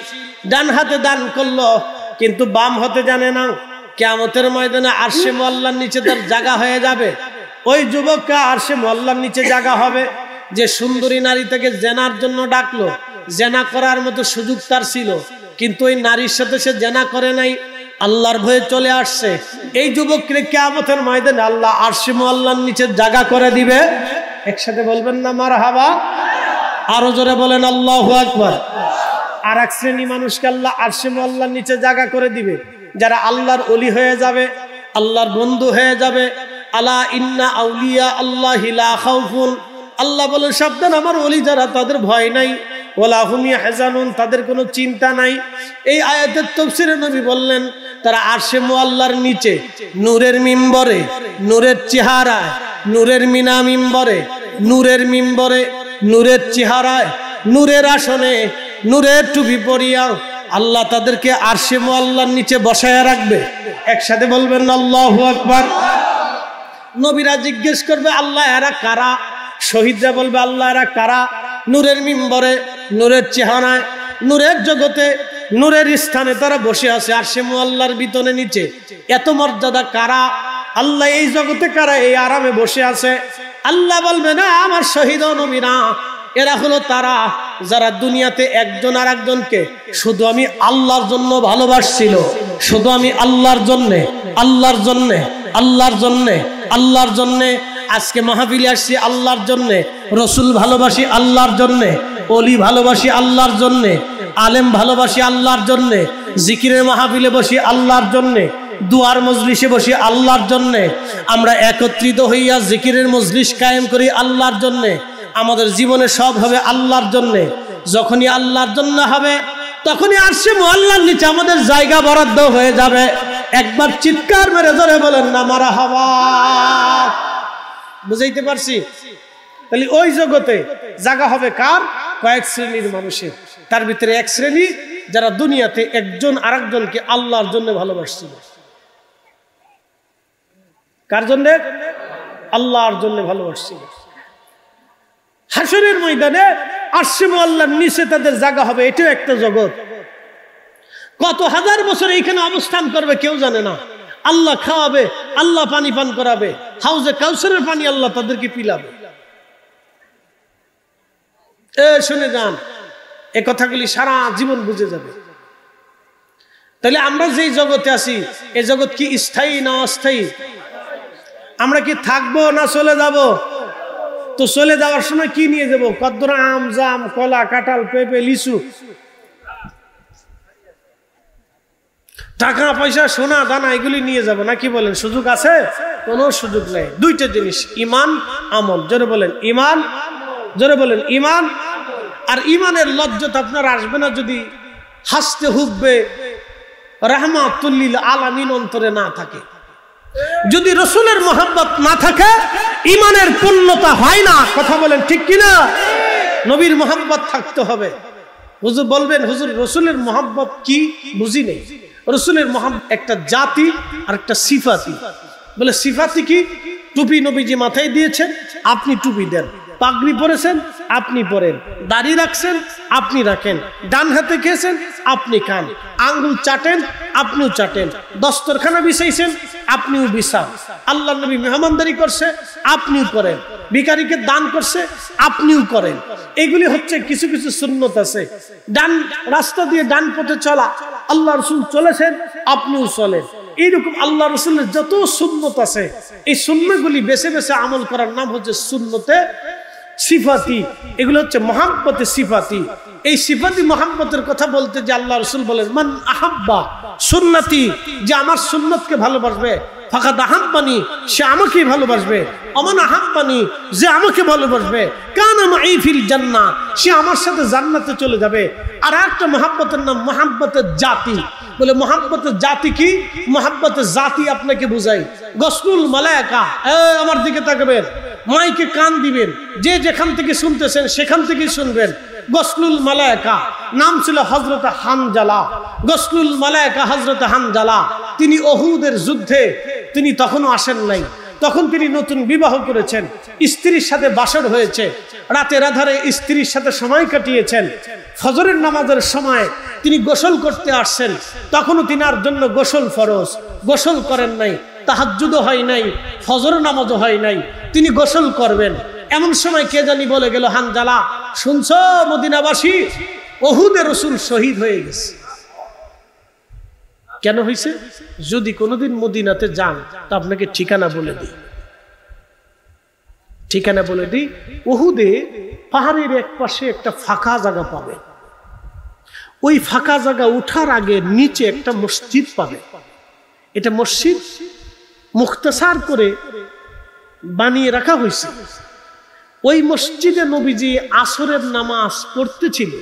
ডান হাতে দান করলো কিন্তু বাম হাতে জানে না, কিয়ামতের ময়দানে আরশে মুআল্লার নিচে তার জায়গা হয়ে যাবে। ওই যুবককে আরশে মুআল্লার নিচে জায়গা হবে। যে সুন্দরী নারী থেকে জেনার জন্য ডাকলো, জেনা করার মতো সুযোগ তার ছিল, কিন্তু ওই নারীর সাথে সে জেনা করে নাই, আল্লাহর ভয়ে চলে আসছে। এই যুবককে কিয়ামতের ময়দানে আল্লাহ আরশে মুআল্লার নিচে জায়গা করে দিবে। একসাথে বলবেন না মারহাবা? আরো জোরে বলেন আল্লাহু আকবার। আর এক শ্রেণী মানুষকে আল্লাহ আরশে মুআল্লার নিচে জায়গা করে দিবে, যারা আল্লাহর ওলি হয়ে যাবে, আল্লাহর বন্ধু হয়ে যাবে। আলা ইন্না আউলিয়া আল্লাহি লা খাউফুন। আল্লাহ বলেন, সাবধান, আমার ওলি যারা তাদের ভয় নাই, ওয়ালা হুম ইয়াহজানুন, তাদের কোনো চিন্তা নাই। এই আয়াতের তাফসীরে নবী বললেন, তারা আরশে মুআল্লার নিচে নূরের মিম্বরে, নূরের চেহারা, নূরের মিনা মিম্বরে, নূরের মিম্বরে নূরের চেহারায়, নূরের আসনে, নূরের টুপি পরিয়া আল্লাহ তাদেরকে আরশে মুআল্লার নিচে বসায়া রাখবে। একসাথে বলবেন আল্লাহু আকবার। নবীরা জিজ্ঞেস করবে আল্লাহ এরা কারা? শহীদরা বলবে আল্লাহ এরা কারা? নূরের মিম্বরে, নূরের চেহারায়, নূরের জগতে, নূরের স্থানে তারা বসে আছে আরশে মুআল্লার বিতনে নিচে। এত মর্যাদা কারা? আল্লাহ এই জগতে কারা এই আরামে বসে আছে? আল্লাহ বলবে না আমার শহীদ ও নবীরা, এরা হলো তারা যারা দুনিয়াতে একজন আর একজনকে শুধু আমি আল্লাহর জন্য ভালোবাসছিল, শুধু আমি আল্লাহর জন্যে, আল্লাহর জন্যে, আল্লাহর জন্যে, আল্লাহর জন্যে। আজকে মাহফিলে আসছি আল্লাহর জন্যে, রসুল ভালোবাসি আল্লাহর জন্যে, অলি ভালোবাসি আল্লাহর জন্যে, আলেম ভালোবাসি আল্লাহর জন্যে, জিকিরের মাহফিলে বসি আল্লাহর জন্যে, দুয়ার মজলিসে বসি আল্লাহর জন্যে। আমরা একত্রিত হইয়া জিকিরের মজলিস কায়েম করি আল্লাহর জন্যে। আমাদের জীবনে সব হবে আল্লাহর জন্যে। যখনই আল্লাহর জন্য হবে তখনই আরশে মুআল্লার নিচে আমাদের জায়গা বরাদ্দ হয়ে যাবে। একবার চিৎকার মেরে ধরে বলেন না মারহাবা। বুঝাইতে পারছি? তাহলে ওই জগতে জায়গা হবে কার? কয়েক শ্রেণীর মানুষের। তার ভিতরে এক শ্রেণী যারা দুনিয়াতে একজন আরেকজনকে আল্লাহর জন্য ভালোবাসছিল। কার জন্য? আল্লাহর জন্য ভালোবাসছিল। হাশরের ময়দানে আরশে মুআল্লার নিচে তাদের জায়গা হবে। এটাও একটা জগৎ। কত হাজার বছর এইখানে অবস্থান করবে কেউ জানে না। আল্লাহ খাওয়াবে, আল্লাহ পানি পান করাবে, হাউজে কাউসারের পানি আল্লাহ তাদেরকে পিলাবে। শুনে যান, এ কথাগুলি সারা জীবন বুঝে যাবে। তাহলে আমরা যেই জগতে আছি এ জগৎ কি স্থায়ী না অস্থায়ী? আমরা কি থাকবো না চলে যাব? তো চলে যাওয়ার সময় কি নিয়ে যাব? কদ্দরা আম, জাম, কলা, কাঁঠাল, পেঁপে, লিচু, টাকা পয়সা, সোনা দানা এগুলি নিয়ে যাব নাকি বলেন? সুযোগ আছে? কোনো সুযোগ নেই। দুইটা জিনিস, ইমান, আমল। জোরে বলেন ইমান, জোরে বলেন ইমান। আর ইমানের লজ্জত আপনার আসবে না যদি হাসতে হুববে রাহমাতুল লিল আলামিন অন্তরে না থাকে। যদি রসুলের মহব্বত না থাকে ইমানের পূর্ণতা হয় না। কথা বলেন ঠিক কিনা? নবীর মহব্বত থাকতে হবে। হুজুর বলবেন হুজুর রসুলের মহব্বত কি? বুঝি নেই। রসুলের মহব্বত একটা জাতি আর একটা সিফাতি। বলে সিফাতি কি? টুপি নবীজি মাথায় দিয়েছেন, আপনি টুপি দেন। পাগড়ি পরেছেন, আপনি পরেন। দাড়ি রাখছেন, আপনি রাখেন। ডান হাতে খেয়েছেন, আপনি খান। আঙ্গুল চাটেন, আপনিও চাটেন। দস্তরখানা বিছাইছেন, আপনিও বিছান। আল্লাহ নবী মেহমানদারি করছে, আপনিও করেন। ভিখারিকে দান করছে, আপনিও করেন। এগুলি হচ্ছে কিছু কিছু সুন্নত আছে। ডান রাস্তা দিয়ে ডান পথে চলা, আল্লাহ রসুল চলেছেন, আপনিও চলেন। এইরকম আল্লাহ রসুলের যত সুন্নত আছে এই সুন্নতগুলি বেছে বেছে আমল করার নাম হচ্ছে সুন্নতে সিফাতি। এগুলো হচ্ছে মহাব্বতে সিফাতি। এই সিফাতি মহাব্বতের কথা বলতে যে আল্লাহ রসুল বলেন মান আহাব্বা সুন্নতি, যে আমার সুন্নতকে ভালোবাসবে, ফাকাদ আহাব্বানি, সে আমাকেই ভালোবাসবে। অমান আহাব্বানি, যে আমাকে ভালোবাসবে, কানা মাই ফিল জান্নাহ, সে আমার সাথে জান্নাতে চলে যাবে। আর একটা মহাব্বতের নাম মহাব্বতের জাতি। বলে মহাব্বতের জাতি কি? মহাব্বতের জাতি আপনাকে বুঝাই। গসলুল মালায়েকা, আমার দিকে তাকাবেন, মাইকে কান দিবেন, যে যেখান থেকে শুনতেছেন সেখান থেকেই শুনবেন। গসলুল মালায়েকা নাম ছিল হযরত হানজালা। গসলুল মালায়েকা হযরত হানজালা, তিনি উহুদের যুদ্ধে তিনি তখনও আসেন নাই। তখন তিনি নতুন বিবাহ করেছেন, স্ত্রীর সাথে বাসর হয়েছে, রাতের আধারে স্ত্রীর সাথে সময় কাটিয়েছেন। ফজরের নামাজের সময় তিনি গোসল করতে আসছেন, তখনও তিনার জন্য গোসল ফরজ। গোসল করেন নাই, তাহাজ্জুদও হয় নাই, ফজর নামাজও হয় নাই, তিনি গোসল করবেন। এমন সময় কে জানি বলে গেল, হানজালা শুনছো মদিনাবাসী, উহুদে রাসূল শহীদ হয়ে গেছে। কেন হয়েছে? যদি কোনোদিন মদিনাতে যান তা আপনাকে ঠিকানা বলে দিই, ঠিকানা বলে দিই। উহুদে পাহাড়ের এক পাশে একটা ফাঁকা জায়গা পাবে। ওই ফাঁকা জায়গা উঠার আগে নিচে একটা মসজিদ পাবে। এটা মসজিদ মুখতাসার করে বানিয়ে রাখা হয়েছে। ওই মসজিদে নবীজি আসরের নামাজ পড়তেছিল।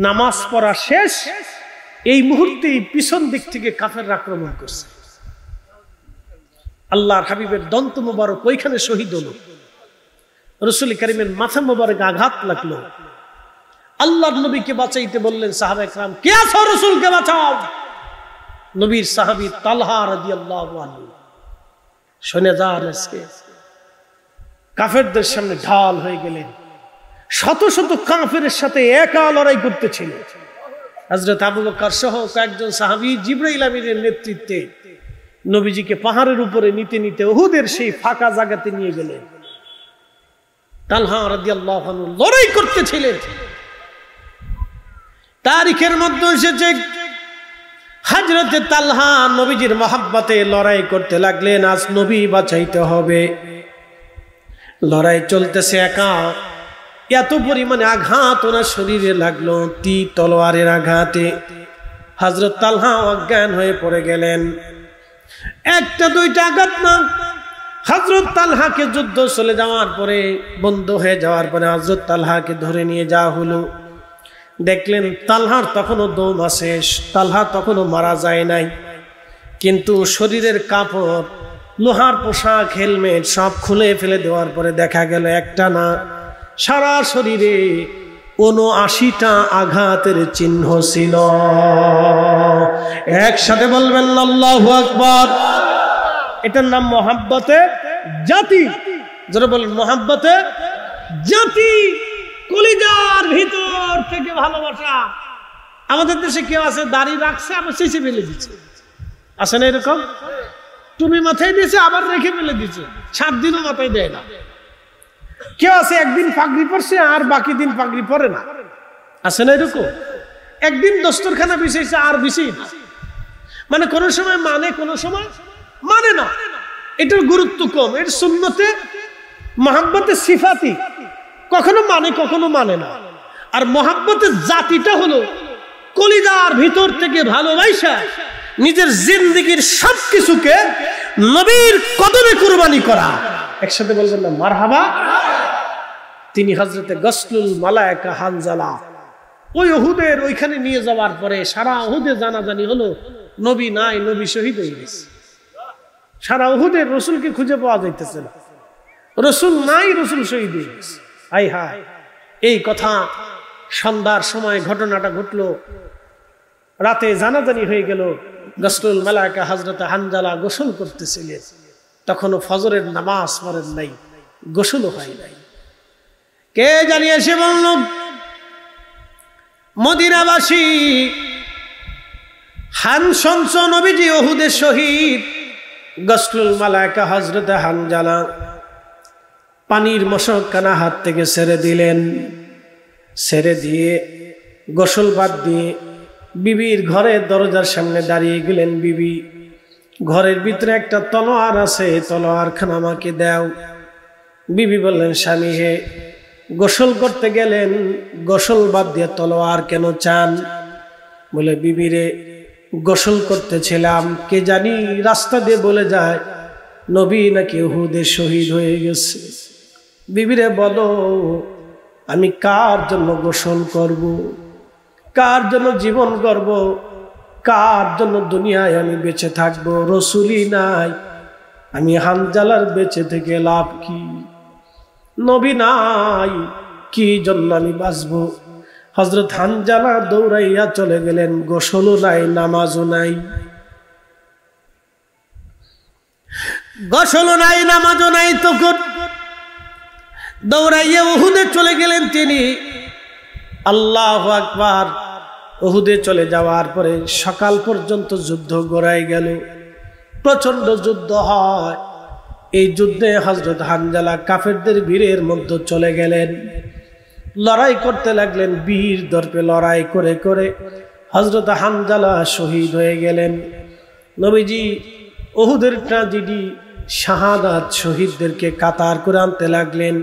নামাজ পড়া শেষ, এই মুহূর্তেই পিছন দিক থেকে কাফেররা আক্রমণ করছে। আল্লাহর হাবিবের দন্ত মোবারক ওইখানে শহীদ হলো। রাসূল কারীমের মাথা মোবারক আঘাত লাগলো। আল্লাহর নবীকে বাঁচাইতে বললেন সাহাবায়ে কেরাম, কে আছো রাসূলকে বাঁচাও। নবীর সাহাবী তালহা রাদিয়াল্লাহু আনহু শুনে যান, আজকে কাফেরদের সামনে ঢাল হয়ে গেলেন। শত শত কাফেরের সাথে একা লড়াই করতেছিল। হযরত আবু বকর সহ কয়েকজন সাহাবী জিবরাইল আমিনের নেতৃত্বে নবীজিকে পাহাড়ের উপরে নিতে নিতে উহুদের সেই ফাঁকা জায়গাতে নিয়ে গেলেন। তালহা রাদিয়াল্লাহু আনহু লড়াই করতেছিলেন। তারিখের মধ্যে এসেছে হযরতে তালহা নবীজির মহব্বতে লড়াই করতে লাগলেন। আজ নবী বাঁচাইতে হবে। লড়াই চলতেছে একা। এত পরিমাণে আঘাত ওনার শরীরে লাগলো, তীর তলোয়ারের আঘাতে হযরত তালহা অজ্ঞান হয়ে পড়ে গেলেন। একটা দুইটা আঘাত না, হযরত তালহাকে যুদ্ধ চলে যাওয়ার পরে, বন্ধ হয়ে যাওয়ার পরে হযরত তালহাকে ধরে নিয়ে যাওয়া হলো। দেখলেন তালহার তখনও দম আছে, তালহা তখনও মারা যায় নাই, কিন্তু শরীরের কাপড়, লোহার পোশাক, হেলমেট সব খুলে ফেলে দেওয়ার পরে দেখা গেল একটা না, সারা শরীরে ৭৯টা আঘাতের চিহ্ন ছিল। একসাথে বলবেন আল্লাহু আকবার। এটার নাম মহব্বতে জাতি। যারা বলেন মহব্বতে জাতি, কলিজার ভিতর থেকে ভালোবাসা। আমাদের দেশে কেউ আছে দাড়ি রাখছে আবার চেঁচে ফেলে দিচ্ছে, আছে না এরকম? তুমি মাথায় দিয়েছে আবার রেখে ফেলে দিচ্ছে, 7 দিনও মাথায় দেয় না। কেউ আছে একদিন পাগড়ি পরছে আর বাকি দিন পাগড়ি পরে না, আছে না এরকম? একদিন দস্তরখানা বিছাইছে আর বিছাই না, মানে কোন সময় মানে কোন সময় মানে না। এটার গুরুত্ব কম। এর সুন্নতে মহব্বতে সিফাতি, কখনো মানে কখনো মানে না। আর মহব্বতের জাতিটা হলো কলিজার ভিতর থেকে ভালোবাসা, নিজের জিন্দেগীর সবকিছুকে নবীর কদমে কুরবানি করা। একসাথে বলবেন না মারহাবা। তিনি হযরতে গসলুল মালায়েকা হানজালা ওই উহুদের ওইখানে নিয়ে যাওয়ার পরে সারা উহুদে জানাজানি হলো নবী নাই, নবী শহীদ হয়ে গেছে। সারা উহুদের রাসূলকে খুঁজে পাওয়া যাইতেছে না, রাসূল নাই, রাসূল শহীদ হয়ে গেছে। হায় হায়, এই কথা সন্ধ্যার সময় ঘটনাটা ঘটলো। রাতে জানাজানি হয়ে গেল। গসলুল মালায়েকা হযরতে হানজালা গোসল করতেছিলেন, তখনও ফজরের নামাজ পড়েন নাই, গোসলও হয় নাই। কে জানি এসে বলল মদিনাবাসী, হানশংস নবীজি উহুদের শহীদ। গসলুল মালায়েকা হযরতে হানজালা পানির মশকখানা হাত থেকে ছেড়ে দিলেন। ছেড়ে দিয়ে গোসল বাদ দিয়ে বিবির ঘরের দরজার সামনে দাঁড়িয়ে গেলেন। বিবি, ঘরের ভিতরে একটা তলোয়ার আছে, তলোয়ারখানা আমাকে দাও। বিবি বললেন, স্বামী হে, গোসল করতে গেলেন, গোসল বাদ দিয়ে তলোয়ার কেন চান? বলে, বিবিরে গোসল করতেছিলাম, কে জানি রাস্তা দিয়ে বলে যায় নবী নাকি উহুদে শহীদ হয়ে গেছে। বিবিরে বলো, আমি কার জন্য গোসল করব, কার জন্য জীবন করব, কার জন্য দুনিয়ায় আমি বেঁচে থাকবো? রসুলই নাই, আমি হানজালার বেঁচে থেকে লাভ কি? নবী নাই, কি জন্য আমি বাঁচবো? হযরত হানজালা দৌড়াইয়া চলে গেলেন। গোসলও নাই, নামাজও নাই, গোসলও নাই, নামাজও নাই, তখন দৌড়াইয়া উহুদে চলে গেলেন তিনি। আল্লাহু আকবার। উহুদে চলে যাওয়ার পরে সকাল পর্যন্ত যুদ্ধ গড়াই গেল, প্রচন্ড যুদ্ধ হয়। এই যুদ্ধে হযরত হানজালা কাফেরদের ভিড়ের মধ্যে চলে গেলেন, লড়াই করতে লাগলেন। বীর দর্পে লড়াই করে করে হযরত হানজালা শহীদ হয়ে গেলেন। নবীজি উহুদের ট্র্যাজেডি, শাহাদাত, শহীদদেরকে কাতার করে আনতে লাগলেন।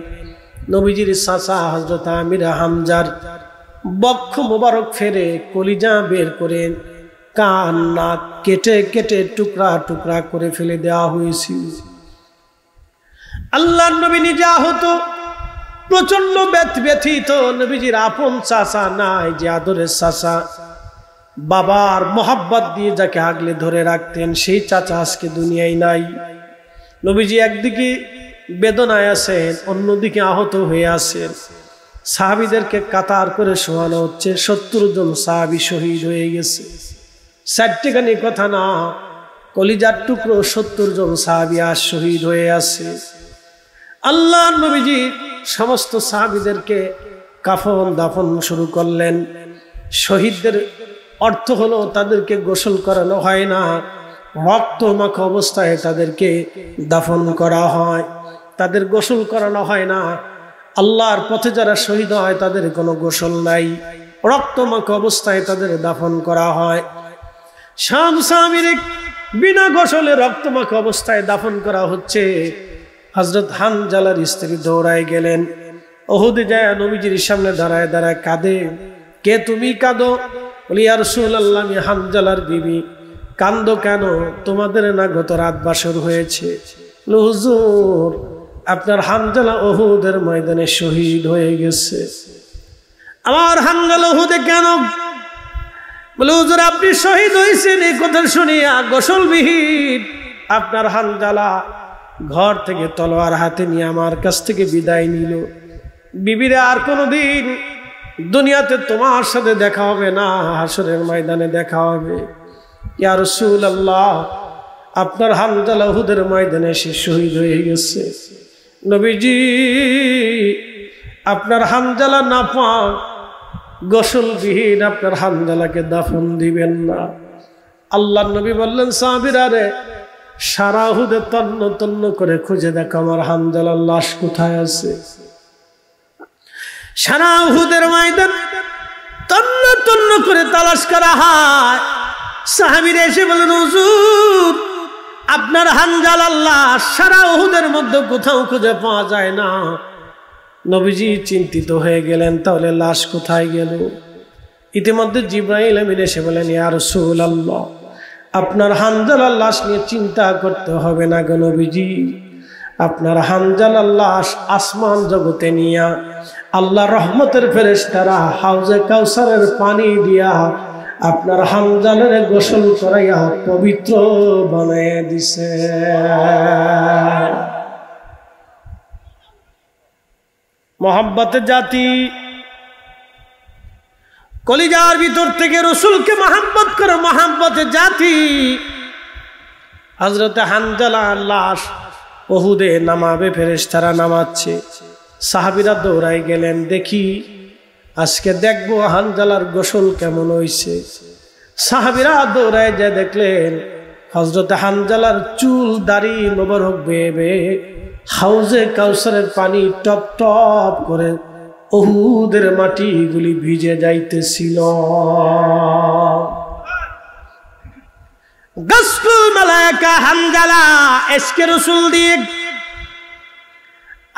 নবীজির চাচা হযরত আমির হামজার বক্ষ মোবারক ফেরে কলিজা বের করে কান নাক কেটে কেটে টুকরা টুকরা করে ফেলে দেওয়া হয়েছিল। আল্লাহর নবী নিজে আহত, প্রচন্ড ব্যথিত। নবীজির আপন চাচা নাই, যে আদরের চাচা, বাবার মোহাব্বত দিয়ে যাকে আগলে ধরে রাখতেন, সেই চাচা আজকে দুনিয়ায় নাই। নবীজি একদিকে বেদনায় আছেন, অন্যদিকে আহত হয়ে আছেন। সাহাবীদেরকে কাতার করে শোয়ানো হচ্ছে। 70 জন সাহাবী শহীদ হয়ে গেছে। চারটেখানি কথা না, কলিজার টুকরো 70 জন সাহাবী আজ শহীদ হয়ে আছে। আল্লাহর নবীজি সমস্ত সাহাবীদেরকে কাফন দাফন শুরু করলেন। শহীদদের অর্থ হলো তাদেরকে গোসল করানো হয় না, রক্ত মাখা অবস্থায় তাদেরকে দাফন করা হয়। তাদের গোসল করানো হয় না। আল্লাহর পথে যারা শহীদ হয় তাদের কোনো গোসল নাই, রক্ত মাখা অবস্থায় তাদের দাফন করা হয়। শাম সাহাবীর বিনা গোসলে রক্ত মাখা অবস্থায় দাফন করা হচ্ছে। হযরত হানজালার স্ত্রী দৌড়ায় গেলেন, উহুদে যায় নবীজির সামনে দাঁড়ায় দাঁড়ায় কাঁদে। কে তুমি কাঁদো? বলি ইয়া রাসূলুল্লাহ, আমি হানজালার বিবি। কান্দো কেন? তোমাদের না গত রাত বাসর হয়েছে? হুজুর, আপনার হানজালা উহুদের ময়দানে শহীদ হয়ে গেছে। আমার হানজালা উহুদে কেন? বলে হুজুর, আপনি শহীদ হয়েছেন এই কথা শুনিয়া গোসলবিহীন আপনার হানজালা ঘর থেকে তলোয়ার হাতে নিয়ে আমার কাছ থেকে বিদায় নিল। বিবিরে, আর কোনোদিন দুনিয়াতে তোমার সাথে দেখা হবে না, হাসরের ময়দানে দেখা হবে। ইয়া রাসূলুল্লাহ, আপনার হানজালা উহুদের ময়দানে সে শহীদ হয়ে গেছে। নবীজি, আপনার হানজালা নাপাক, গোসলবিহীন আপনার হানজালাকে দাফন দিবেন না। আল্লাহর নবী বললেন, সাহাবীরা রে, সারা উহুদে তন্ন তন্ন করে খুঁজে দেখো আমার হানজালার লাশ কোথায় আছে। সারা উহুদের ময়দান তন্ন তন্ন করে তালাশ করা হয়। সাহাবীরা এসে বলেন, হুজুর, আপনার হানজালার লাশ সারা উহুদের মধ্যে কোথাও খুঁজে পাওয়া যায় না। নবীজি চিন্তিত হয়ে গেলেন, তাহলে লাশ কোথায় গেল? ইতিমধ্যে জিবরাইল আমিন এসে বলেন, ইয়া রাসূলুল্লাহ, আপনার হানজালার লাশ নিয়ে চিন্তা করতে হবে না গো নবীজি। আপনার হানজালার লাশ আসমান জগতে নিয়া আল্লাহ রহমতের ফেরেশতারা হাউজে কাউসারের পানি দিয়া আপনার হানজালারে গোসল করাইয়া পবিত্র বানাইয়া দিছে। মোহাব্বতের জাতি, কলিজার ভিতর থেকে রসুলকে মহাব্বত করে মহাব্বতের জাতি। হযরত হানজালার লাশ উহুদে নামাবে, ফেরেশতারা নামাচ্ছে। সাহাবীরা দৌড়াই গেলেন, দেখি আজকে দেখবো হানজালার গোসল কেমন হইছে। সাহাবীরা দৌড়ায় যা দেখলেন হযরত হানজালার চুল দাড়ি মোবারক বেয়ে বেয়ে হাউজে কাউসারের পানি টপ টপ করে উহুদের মাটিগুলি ভিজে যাইতেছিল। গাসফুল মালায়েকা হানজালা এশকে রাসূল দিয়ে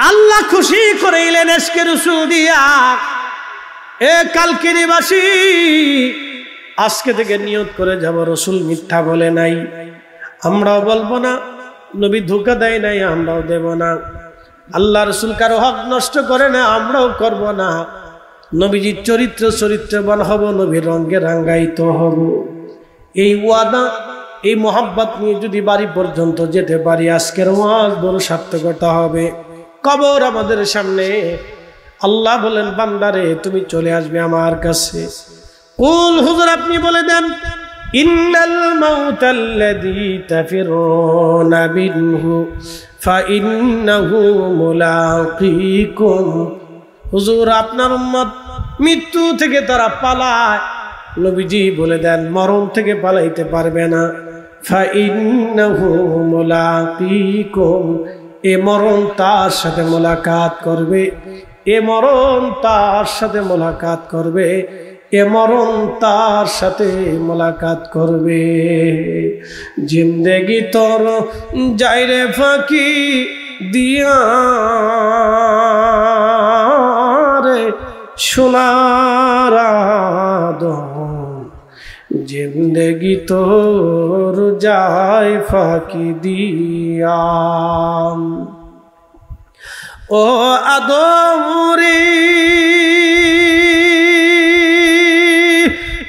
আল্লাহ খুশি করাইলেন, এশকে রাসূল দিয়া। এ কালকিনিবাসী, আজকে থেকে নিয়ত করে যাব, রসুল মিথ্যা বলে নাই, আমরাও বলবো না। নবী ধোঁকা দেয় নাই, আমরাও দেব না। আল্লাহ রসুল কারো হক নষ্ট করে না, আমরাও করব না। নবীজির চরিত্রবান হব, নবীর রঙে রাঙ্গায়িত হব। এই ওয়াদা, এই মোহাব্বত নিয়ে যদি বাড়ি পর্যন্ত যেতে পারি, আজকের ওয়াজ বড় সার্থকতা হবে। কবর আমাদের সামনে। আল্লাহ বলেন, বান্দারে তুমি চলে আসবে আমার কাছে। কুল, হুজুর আপনি বলে দেন, ইন্নাল মাউতাল্লাযী তাফিরুনা মিনহু ফাইন্নাহু মুলাকীকুম। হুজুর, আপনার উম্মত মৃত্যু থেকে তারা পালায়। নবীজি বলে দেন, মরণ থেকে পালাইতে পারবে না। ফাইন্নাহু মুলাকীকুম, এ মরণ তার সাথে মোলাকাত করবে, এ মরণ তার সাথে মোলাকাত করবে, এ মরণ তার সাথে মোলাকাত করবে। জিন্দেগি তোর যাইরে ফাঁকি দিয়া রে সোনার আদম, জিন্দেগি তোর যায় ফাঁকি দিয়া। ও আদম রে,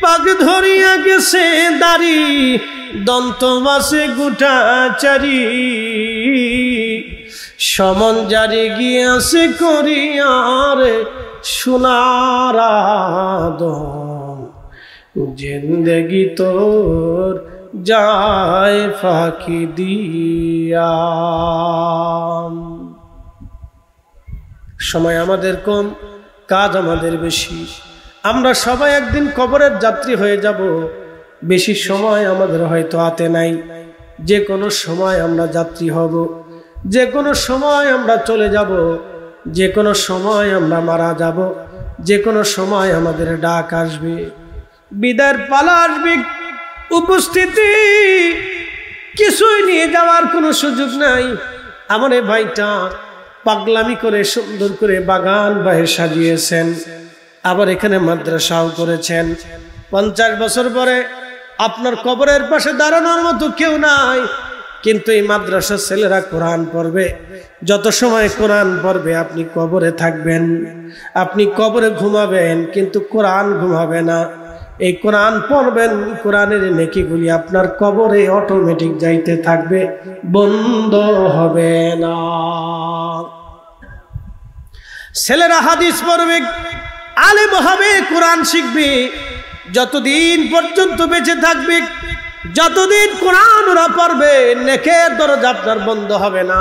পাক ধরিয়া গেছে দাড়ি, দন্ত মাসে গোটা চারি, সমন জারি গিয়াছে করিয়ার সোনার আদম, জিন্দেগি তোর যায় ফাঁকি দিয়া। সময় আমাদের কম, কাজ আমাদের বেশি। আমরা সবাই একদিন কবরের যাত্রী হয়ে যাব। বেশি সময় আমাদের হয়তো হাতে নাই। যে কোনো সময় আমরা যাত্রী হব, যে কোনো সময় আমরা চলে যাব, যে কোনো সময় আমরা মারা যাব, যে কোনো সময় আমাদের ডাক আসবে, বিদায়ের পালা আসবে। উপস্থিতি কিছুই নিয়ে যাওয়ার কোনো সুযোগ নাই। আমার এই ভাইটা পাগলামি করে সুন্দর করে বাগান বাহির সাজিয়েছেন, আবার এখানে মাদ্রাসাও করেছেন। 50 বছর পরে আপনার কবরের পাশে দাঁড়ানোর মতো কেউ নাই, কিন্তু এই মাদ্রাসার ছেলেরা কোরআন পড়বে। যত সময় কোরআন পড়বে আপনি কবরে থাকবেন, আপনি কবরে ঘুমাবেন, কিন্তু কোরআন ঘুমাবে না। এই কোরআন পড়বেন, কোরআনের নেকিগুলি আপনার কবরে অটোমেটিক যাইতে থাকবে, বন্ধ হবে না। ছেলেরা হাদিস পড়বে, আলেম হবে, কোরআন শিখবে। যতদিন পর্যন্ত বেঁচে থাকবে, যতদিন কোরআন ওরা পড়বে, নেকের দরজা আপনার বন্ধ হবে না।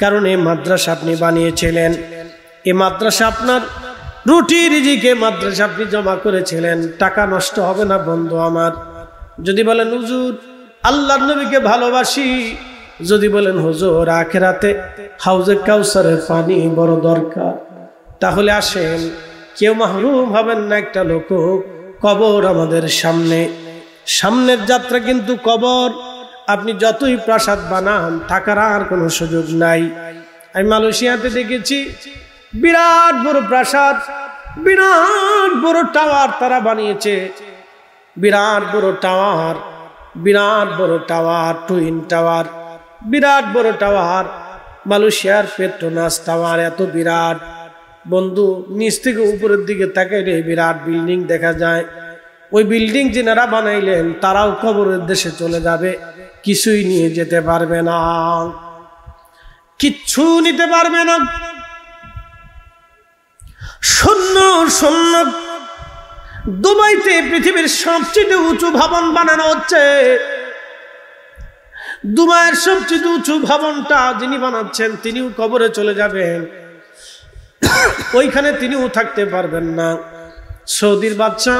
কারণ এই মাদ্রাসা আপনি বানিয়েছিলেন, এই মাদ্রাসা আপনার রুটি রিজিকে মাদ্রাসা আপনি জমা করেছিলেন। টাকা নষ্ট হবে না বন্ধু আমার। যদি বলেন হুজুর আল্লাহর নবীকে ভালোবাসি, যদি বলেন হুজুর আখিরাতে হাউজে কাউসারের পানি বড় দরকার, তাহলে আসেন, কেউ মাহরুম হবেন না। একটা লোক, কবর আমাদের সামনে, সামনের যাত্রা কিন্তু কবর। আপনি যতই প্রাসাদ বানান, থাকার আর কোনো সুযোগ নাই। আমি মালয়েশিয়াতে দেখেছি বিরাট বড় প্রাসাদ, বিরাট বড় টাওয়ার তারা বানিয়েছে, বিরাট বড় টাওয়ার, বিরাট বড় টাওয়ার, টুইন টাওয়ার, বিরাট বড় টাওয়ার। মালয়েশিয়ার পেট্রোনাস টাওয়ার এত বিরাট বন্ধু, নিচ থেকে উপরের দিকে তাকাইলে বিরাট বিল্ডিং দেখা যায়। ওই বিল্ডিং যিনারা বানাইলেন তারাও কবরের দেশে চলে যাবে, কিছুই নিয়ে যেতে পারবে না, কিচ্ছু নিতে পারবে না। শূন্য শূন্য। দুবাইতে পৃথিবীর সবচেয়ে উঁচু ভবন বানানো হচ্ছে। দুবাইয়ের সবচেয়ে উঁচু ভবনটা যিনি বানাচ্ছেন তিনিও কবরে চলে যাবেন, ওইখানে তিনিও থাকতে পারবেন না। সৌদির বাদশা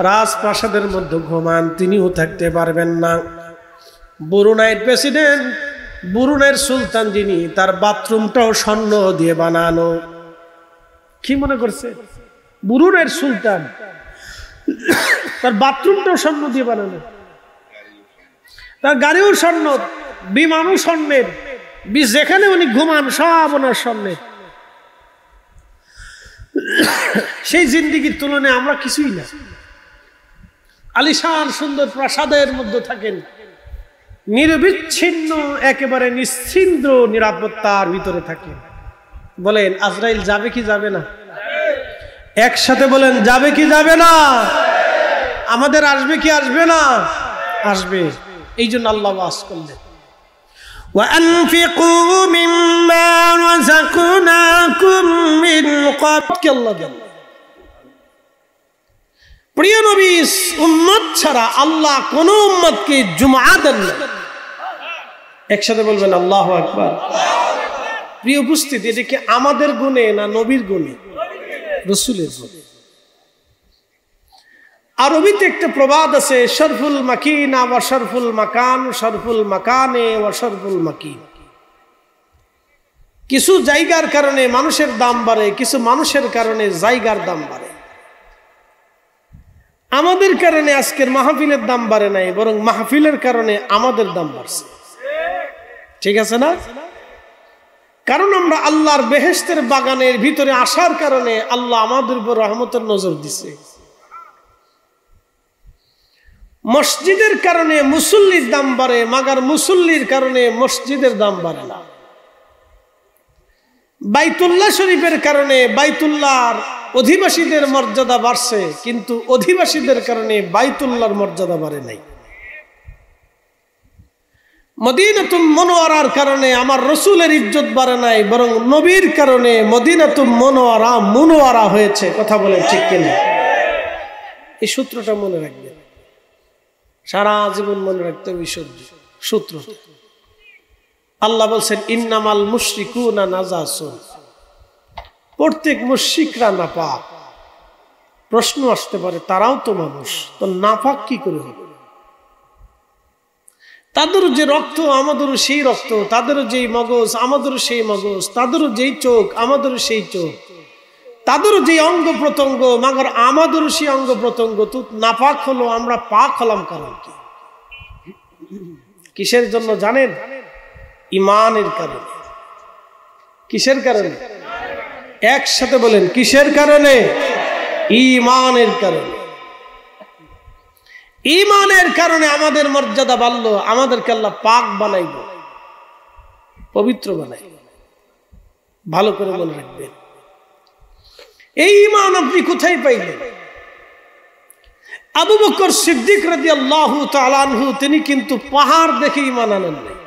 রাজপ্রাসাদের মধ্যে ঘুমান, তিনিও থাকতে পারবেন না। ব্রুনাইয়ের প্রেসিডেন্ট, ব্রুনাইয়ের সুলতান যিনি, তার বাথরুমটাও স্বর্ণ দিয়ে বানানো। কি মনে করছে? ব্রুনাইয়ের সুলতান, তার বাথরুমটাও স্বর্ণ দিয়ে বানানো, তার গাড়িও স্বর্ণ, বিমানও স্বর্ণের, যেখানে উনি ঘুমান সব ওনার স্বর্ণের। সেই জিন্দিগির তুলনায় আমরা কিছুই না। আলিশান সুন্দর প্রাসাদের মধ্যে থাকেন, নিরবিচ্ছিন্ন একেবারে নিশ্চিন্দ্র নিরাপত্তার ভিতরে থাকেন। বলেন আজরাইল যাবে কি যাবে না? একসাথে বলেন যাবে কি যাবে না? আমাদের আসবে কি আসবে না? আসবে। এই জন্য আল্লাহ ওয়াজ করলেন, وَأَنْفِقُوا مِمَّا رَزَقْنَاكُمْ مِنْ قَبْلِ। আল্লাহ বলেন প্রিয় নবী উম্মত ছাড়া আল্লাহ কোন উম্মতকে জুমআ দেন না। একসাথে বলবেন আল্লাহু আকবার। প্রিয় উপস্থিতি, এটা কি আমাদের গুণে না নবীর গুণে? রাসূলের গুণে। আরবিতে একটা প্রবাদ আছে, শরফুল মাকিনা ওয়া শরফুল মাকান, শরফুল মাকানে ওয়া শরফুল মাকিন। কিছু জায়গার কারণে মানুষের দাম বাড়ে, কিছু মানুষের কারণে জায়গার দাম বাড়ে। আমাদের কারণে আজকের মাহফিলের দাম বাড়ে নাই, বরং মাহফিলের কারণে আমাদের দাম বাড়ছে। ঠিক আছে না? কারণ আমরা আল্লাহর বেহেশতের বাগানের ভিতরে আসার কারণে আল্লাহ আমাদের উপর রহমতের নজর দিছে। মসজিদের কারণে মুসল্লির দাম বাড়ে, মাগার মুসল্লির কারণে মসজিদের দাম বাড়ে না। বাইতুল্লাহ শরীফের কারণে বাইতুল্লাহর অধিবাসীদের মর্যাদা বাড়ছে, কিন্তু অধিবাসীদের কারণে বাইতুল্লাহর মর্যাদা বাড়ে নাই। মদিনাতুল মুনওয়ারার কারণে আমার রসুলের ইজ্জত বাড়ে নাই, বরং নবীর কারণে মদিনাতুল মুনওয়ারা হয়েছে। কথা বলে ঠিক কিনা? এই সূত্রটা মনে রাখবেন, সারা জীবন মনে রাখতে হবে সূত্র। আল্লাহ বলছেন ইন্নামাল মুশরিকুনা নাজাসুন, প্রত্যেক মুশরিকরা নাপাক। প্রশ্ন আসতে পারে তারাও তো মানুষ, তো নাপাক কি করে হবে? তাদেরও যে রক্ত আমাদেরও সেই রক্ত, তাদেরও যেই মগজ আমাদেরও সেই মগজ, তাদেরও যেই চোখ আমাদেরও সেই চোখ, তাদেরও যেই অঙ্গ প্রত্যঙ্গ মাগর আমাদেরও সেই অঙ্গ প্রত্যঙ্গ। তো নাপাক হলো, আমরা পাক হলাম কারণ কি? কিসের জন্য জানেন? ঈমানের কারণে। কিসের কারণে? একসাথে বলেন, কিসের কারণে? ঈমানের কারণে। ঈমানের কারণে আমাদের মর্যাদা বাড়লো, আমাদেরকে আল্লাহ পাক বানাইল, পবিত্র বানাইল। ভালো করে মনে রাখবেন। এই ঈমান আপনি কোথায় পাইলেন? আবু বকর সিদ্দিক রাদিয়াল্লাহু তাআলা আনহু তিনি কিন্তু পাহাড় দেখে ঈমান আনেন নাই।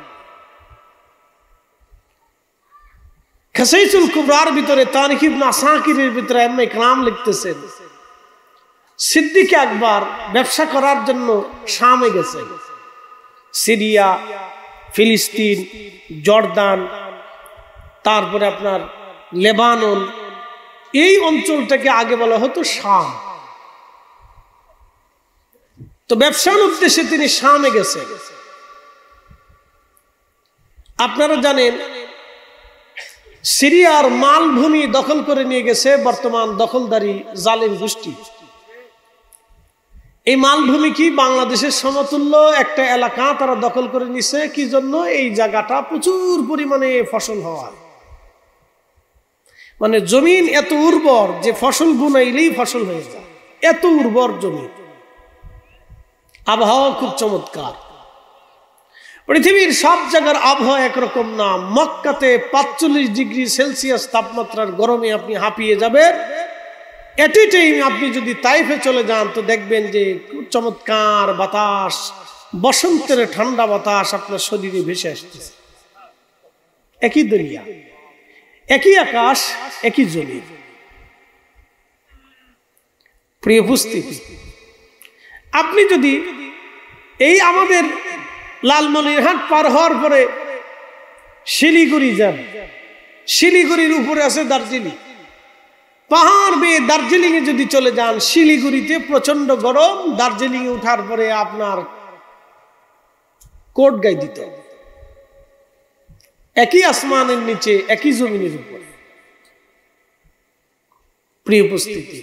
খাসাইসুল কুবরার ভিতরে তারিখ ইবনে আসাকিরের ভিতরে আইম্মা ইকরাম লিখতেছেন, সিদ্দিক আকবর ব্যবসা করার জন্য শামে গেছে। সিরিয়া, ফিলিস্তিন, জর্দান, তারপরে আপনার লেবানন, এই অঞ্চলটাকে আগে বলা হতো শাম। তো ব্যবসার উদ্দেশ্যে তিনি শামে গেছে। আপনারা জানেন সিরিয়ার মালভূমি দখল করে নিয়ে গেছে বর্তমান দখলদারি জালিম গোষ্ঠী। এই মালভূমি কি বাংলাদেশের সমতুল্য একটা এলাকা তারা দখল করে নিছে। কি জন্য? এই জায়গাটা প্রচুর পরিমাণে ফসল হওয়ার, মানে জমিন এত উর্বর যে ফসল বুনাইলেই ফসল হয়ে যায়, এত উর্বর জমি। আবহাওয়া খুব চমৎকার। পৃথিবীর সব জায়গার আবহাওয়া একরকম না। মক্কাতে 45 ডিগ্রি সেলসিয়াস তাপমাত্রার গরমে আপনি হাঁপিয়ে যাবেন। এট এ টাইম আপনি যদি তাইফে চলে যান তো দেখবেন যে খুব চমৎকার বাতাস, বসন্তের ঠান্ডা বাতাস আপনার শরীরে ভেসে আসতেছে। একই দুনিয়া, একই আকাশ, একই জমি। প্রিয় উপস্থিতি, আপনি যদি এই আমাদের লালমনিরহাট পার হওয়ার পরে শিলিগুড়ি যান, শিলিগুড়ির উপরে আছে দার্জিলিং। পাহাড় বেয়ে দার্জিলিং এ যদি চলে যান, শিলিগুড়িতে প্রচন্ড গরম, দার্জিলিং এ উঠার পরে আপনার কোট গায়ে দিতে হবে। একই আসমানের নিচে, একই জমিনের উপর। প্রিয় উপস্থিতি,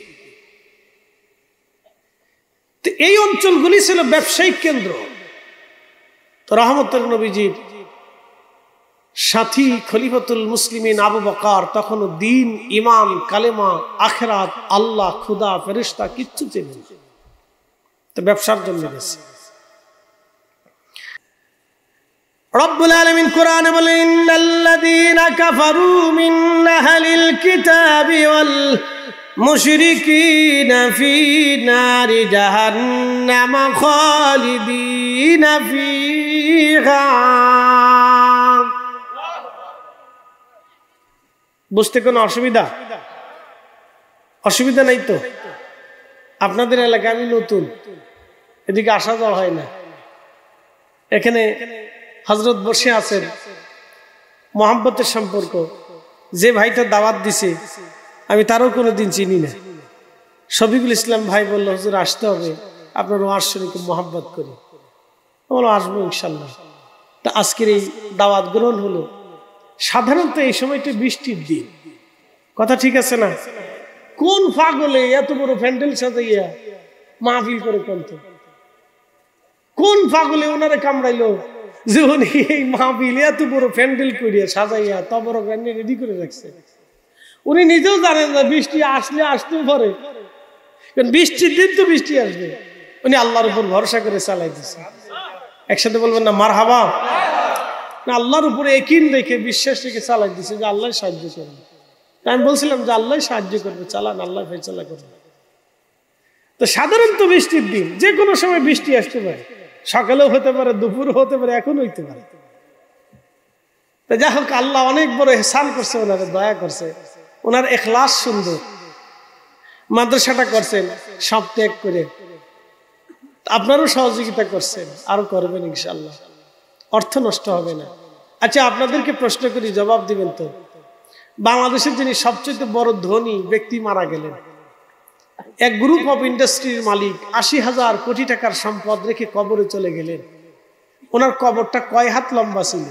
এই অঞ্চলগুলি ছিল ব্যবসায়িক কেন্দ্র। তো রহমতুল্লাহ নবীজির সাথী খলিফাতুল মুসলিমিন আবু বকর তখনও দ্বীন, ঈমান, কালেমা, আখিরাত, আল্লাহ, খুদা, ফেরেশতা কিচ্ছু চেনেন। তো ব্যবসার জন্য গেছে। রব্বুল আলামিন কোরআনে বলেন, ইন্নাল্লাযীনা কাফারু মিন আহলিল কিতাবি ওয়াল মুশরিকিনা ফি নারি জাহান্নাম খালিদিনা ফিহা। বুঝতে কোনো অসুবিধা? অসুবিধা নাই তো? আপনাদের এলাকায় আমি নতুন, এদিকে আসা যাওয়া হয় না। এখানে হযরত বসে আছেন, মোহাম্মতের সম্পর্ক। যে ভাইটা দাওয়াত দিছে আমি তারও কোনোদিন চিনি না। শফিকুল ইসলাম ভাই বলল, হুজুর আসতে হবে, আপনার ওয়াজ শুনে খুব মহব্বত করি। বলো আসবো ইনশাল্লাহ। তা আজকের এই দাওয়াত গ্রহণ হলো। সাধারণত এই সময়টা বৃষ্টির দিন, কথা ঠিক আছে না? কোন পাগলে এত বড় প্যান্ডেল সাজাইয়া মাহফিল করে কন্ত? কোন পাগলে ওনারে কামড়াইলো যে উনি এই মাহফিল এত বড় প্যান্ডেল করিয়া সাজাইয়া তবর রেডি করে রাখছে? উনি নিজেও জানেন না বৃষ্টি আসলে আসতেও পারে, কারণ বৃষ্টির দিন তো বৃষ্টি আসবে। উনি আল্লাহর উপর ভরসা করে চালাই দিচ্ছে। একসাথে বলবেন না মারহাবা? না, আল্লাহর উপরে ইয়াকিন রেখে, বিশ্বাস রেখে চালাই দিচ্ছে যে আল্লাহ সাহায্য করবে। আমি বলছিলাম যে আল্লাহ সাহায্য করবে, চালান, আল্লাহ ফয়সালা করবে। তো সাধারণত বৃষ্টির দিন যে কোনো সময় বৃষ্টি আসতে পারে। সকালেও হতে পারে, দুপুর হতে পারে, এখন হইতে পারে। যাই হোক, আল্লাহ অনেক বড় ইহসান করছে, ওনারে দয়া করছে, ওনার ইখলাস সুন্দর। মাদ্রাসাটা করছেন সব ত্যাগ করে, আপনারও সহযোগিতা করছেন, আরো করবেন ইনশাআল্লাহ, অর্থ নষ্ট হবে না। আচ্ছা, আপনাদেরকে প্রশ্ন করি, জবাব দিবেন তো। বাংলাদেশের যিনি সবচেয়ে বড় ধনী ব্যক্তি মারা গেলেন, এক গ্রুপ অফ ইন্ডাস্ট্রির মালিক, 80,000 কোটি টাকার সম্পদ রেখে কবরে চলে গেলেন। ওনার কবরটা কয় হাত লম্বা ছিল?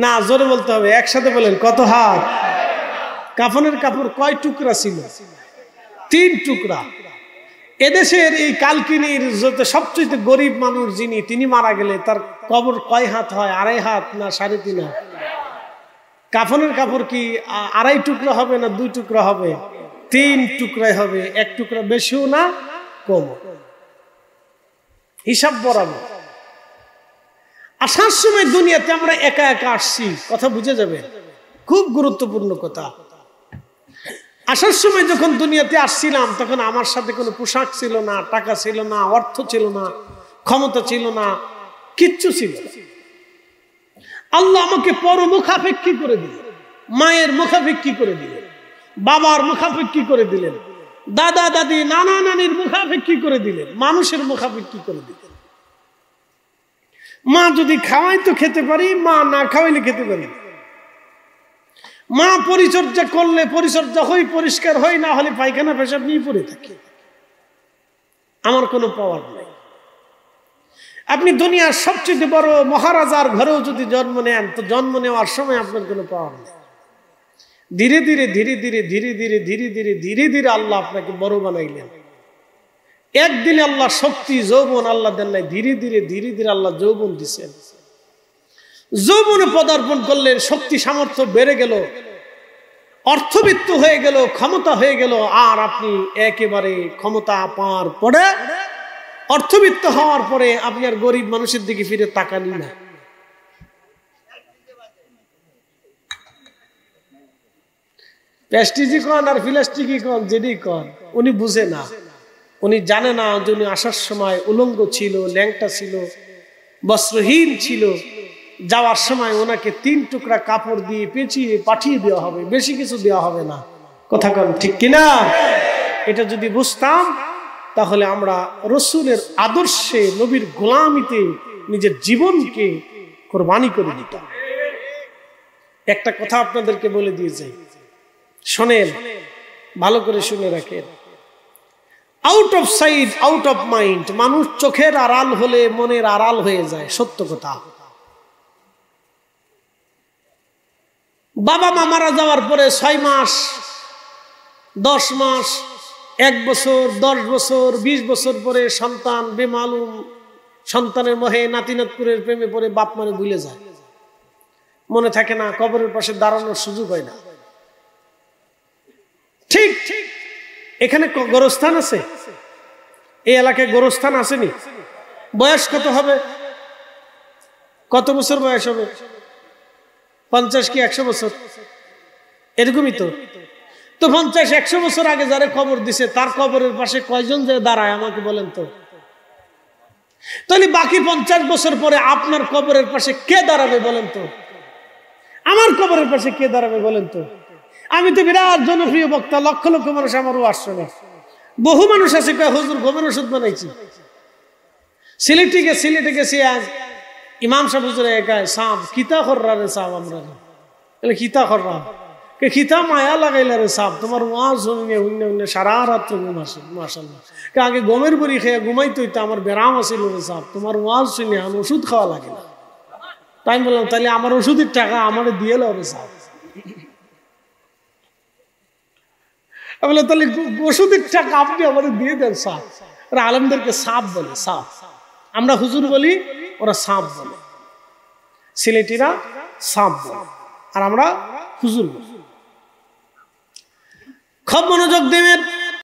না, জোরে বলতে হবে, একসাথে বলেন, কত হাত? কাফনের কাপড় কয় টুকরা ছিল? 3 টুকরা। এদেশের এই কালকিনির সবচেয়ে গরিব মানুষ যিনি, তিনি মারা গেলে তার কবর কয় হাত হয়? 2.5 হাত না 3.5 হাত? কাফনের কাপড় কি 2.5 টুকরা হবে না 2 টুকরা হবে? 3 টুকরাই হবে, 1 টুকরা বেশিও না কম। হিসাব বরাবর। আসার সময় দুনিয়াতে আমরা একা একা আসছি, কথা বুঝে যাবে, খুব গুরুত্বপূর্ণ কথা। আসার সময় যখন দুনিয়াতে আসছিলাম, তখন আমার সাথে কোনো পোশাক ছিল না, টাকা ছিল না, অর্থ ছিল না, ক্ষমতা ছিল না, কিচ্ছু ছিল না। আল্লাহ আমাকে পরমুখাপেক্ষী করে দিলেন, মায়ের মুখাপেক্ষী করে দিলেন, বাবার মুখাপেক্ষী করে দিলেন, দাদা দাদি নানা নানির মুখাপেক্ষী করে দিলেন, মানুষের মুখাপেক্ষী করে দিলেন। মা যদি খাওয়াই তো খেতে পারি, মা না খাওয়াইলে খেতে পারি। মা পরিচর্যা করলে পরিচর্যা হই, পরিষ্কার হই, না হলে পায়খানা পেশাব নিয়ে পড়ে থাকি। আমার কোনো পাওয়ার নেই। আপনি দুনিয়ার সবচেয়ে বড় মহারাজার ঘরেও যদি জন্ম নেন, তো জন্ম নেওয়ার সময় আপনার কোনো পাওয়ার নেই। ধীরে ধীরে ধীরে ধীরে ধীরে ধীরে ধীরে ধীরে ধীরে ধীরে আল্লাহ আপনাকে বড় বানাইলেন। একদিনে আল্লাহ শক্তি যৌবন আল্লাহ দেন নাই, ধীরে ধীরে ধীরে ধীরে আল্লাহ যৌবন দিচ্ছেন। যৌবনে পদার্পণ করলেন, শক্তি সামর্থ্য বেড়ে গেল, অর্থবিত্ত হয়ে গেল, ক্ষমতা হয়ে গেল। আর আপনি একেবারে ক্ষমতা পাওয়ার পরে, অর্থবিত্ত হওয়ার পরে আপনি আর গরিব মানুষের দিকে ফিরে তাকানি না। প্যাস্টিজি কন আর ফিলাস্টিকি কন, যেটি কন, উনি বুঝে না, উনি জানে না যে উনি আসার সময় উলঙ্গ ছিল, ল্যাংটা ছিল, বস্ত্রহীন ছিল। যাওয়ার সময় ওনাকে 3 টুকরা কাপড় দিয়ে পেঁচিয়ে পাঠিয়ে দেওয়া হবে, বেশি কিছু দেওয়া হবে না। কথা কন ঠিক কিনা? এটা যদি বুঝতাম, তাহলে আমরা রসুলের আদর্শে, নবীর গোলামিতে নিজের জীবনকে কোরবানি করে দিতাম। একটা কথা আপনাদেরকে বলে দিয়ে যাই, শোনেন, ভালো করে শুনে রাখেন। Out of sight out of mind, মানুষ চোখের আড়াল হলে মনের আড়াল হয়ে যায়, সত্য কথা। বাবা মা মারা যাওয়ার পরে 6 মাস, 10 মাস, 1 বছর, 10 বছর, 20 বছর পরে সন্তান বেমালুম, সন্তানের মোহে নাতিনাতপুরের প্রেমে পড়ে বাপ মারে ভুলে যায়, মনে থাকে না, কবরের পাশে দাঁড়ানোর সুযোগ হয় না। ঠিক ঠিক এখানে গোরস্থান আছে, এই এলাকায় গোরস্থান আসেনি? বয়স কত হবে? কত বছর বয়স হবে? 50 কি 100 বছর? এরকমই তো। তো 50-100 বছর আগে যারা কবর দিছে, তার কবরের পাশে কয়জন যে দাঁড়ায় আমাকে বলেন তো? তাহলে বাকি 50 বছর পরে আপনার কবরের পাশে কে দাঁড়াবে বলেন তো? আমার কবরের পাশে কে দাঁড়াবে বলেন তো? আমি তো বিরাট জনপ্রিয় বক্তা, লক্ষ লক্ষ মানুষ আমার ওয়াজ শোনে। বহু মানুষ আছে কয় হুজুর ঘুমের ওষুধ বানাইছি। সিলেটে গেছি, আজ ইমাম সাহেব হুজুরে একাই সাপ কিতা কররা রে সাপ, আমরা কিতা কররা কে কিতা মায়া লাগাইলা রে সাপ, তোমার ওয়াজ শুনে উন্নে সারা রাত্র ঘুম আসে। মাশাআল্লাহ, কে আগে গমের বড়ি খেয়ে ঘুমাইতে হইতো, আমার ব্যারাম আছিল রে সাপ, তোমার ওয়াজ শুনে আমি ওষুধ খাওয়া লাগে না। তাই বললাম, তাহলে আমার ওষুধের টাকা আমারে দিয়ে লো রে সাপ। বললাম, তাহলে ওষুধের টাকা আপনি আমাদের দিয়ে দেন সাপ। ওরা আলেমদেরকে সাপ বলে, সাপ। আমরা হুজুর বলি, ওরা সাপ বলে। সিলেটিরা সাপ বলে, আর আমরা হুজুর বলি। খুব মনোযোগ দেবেন।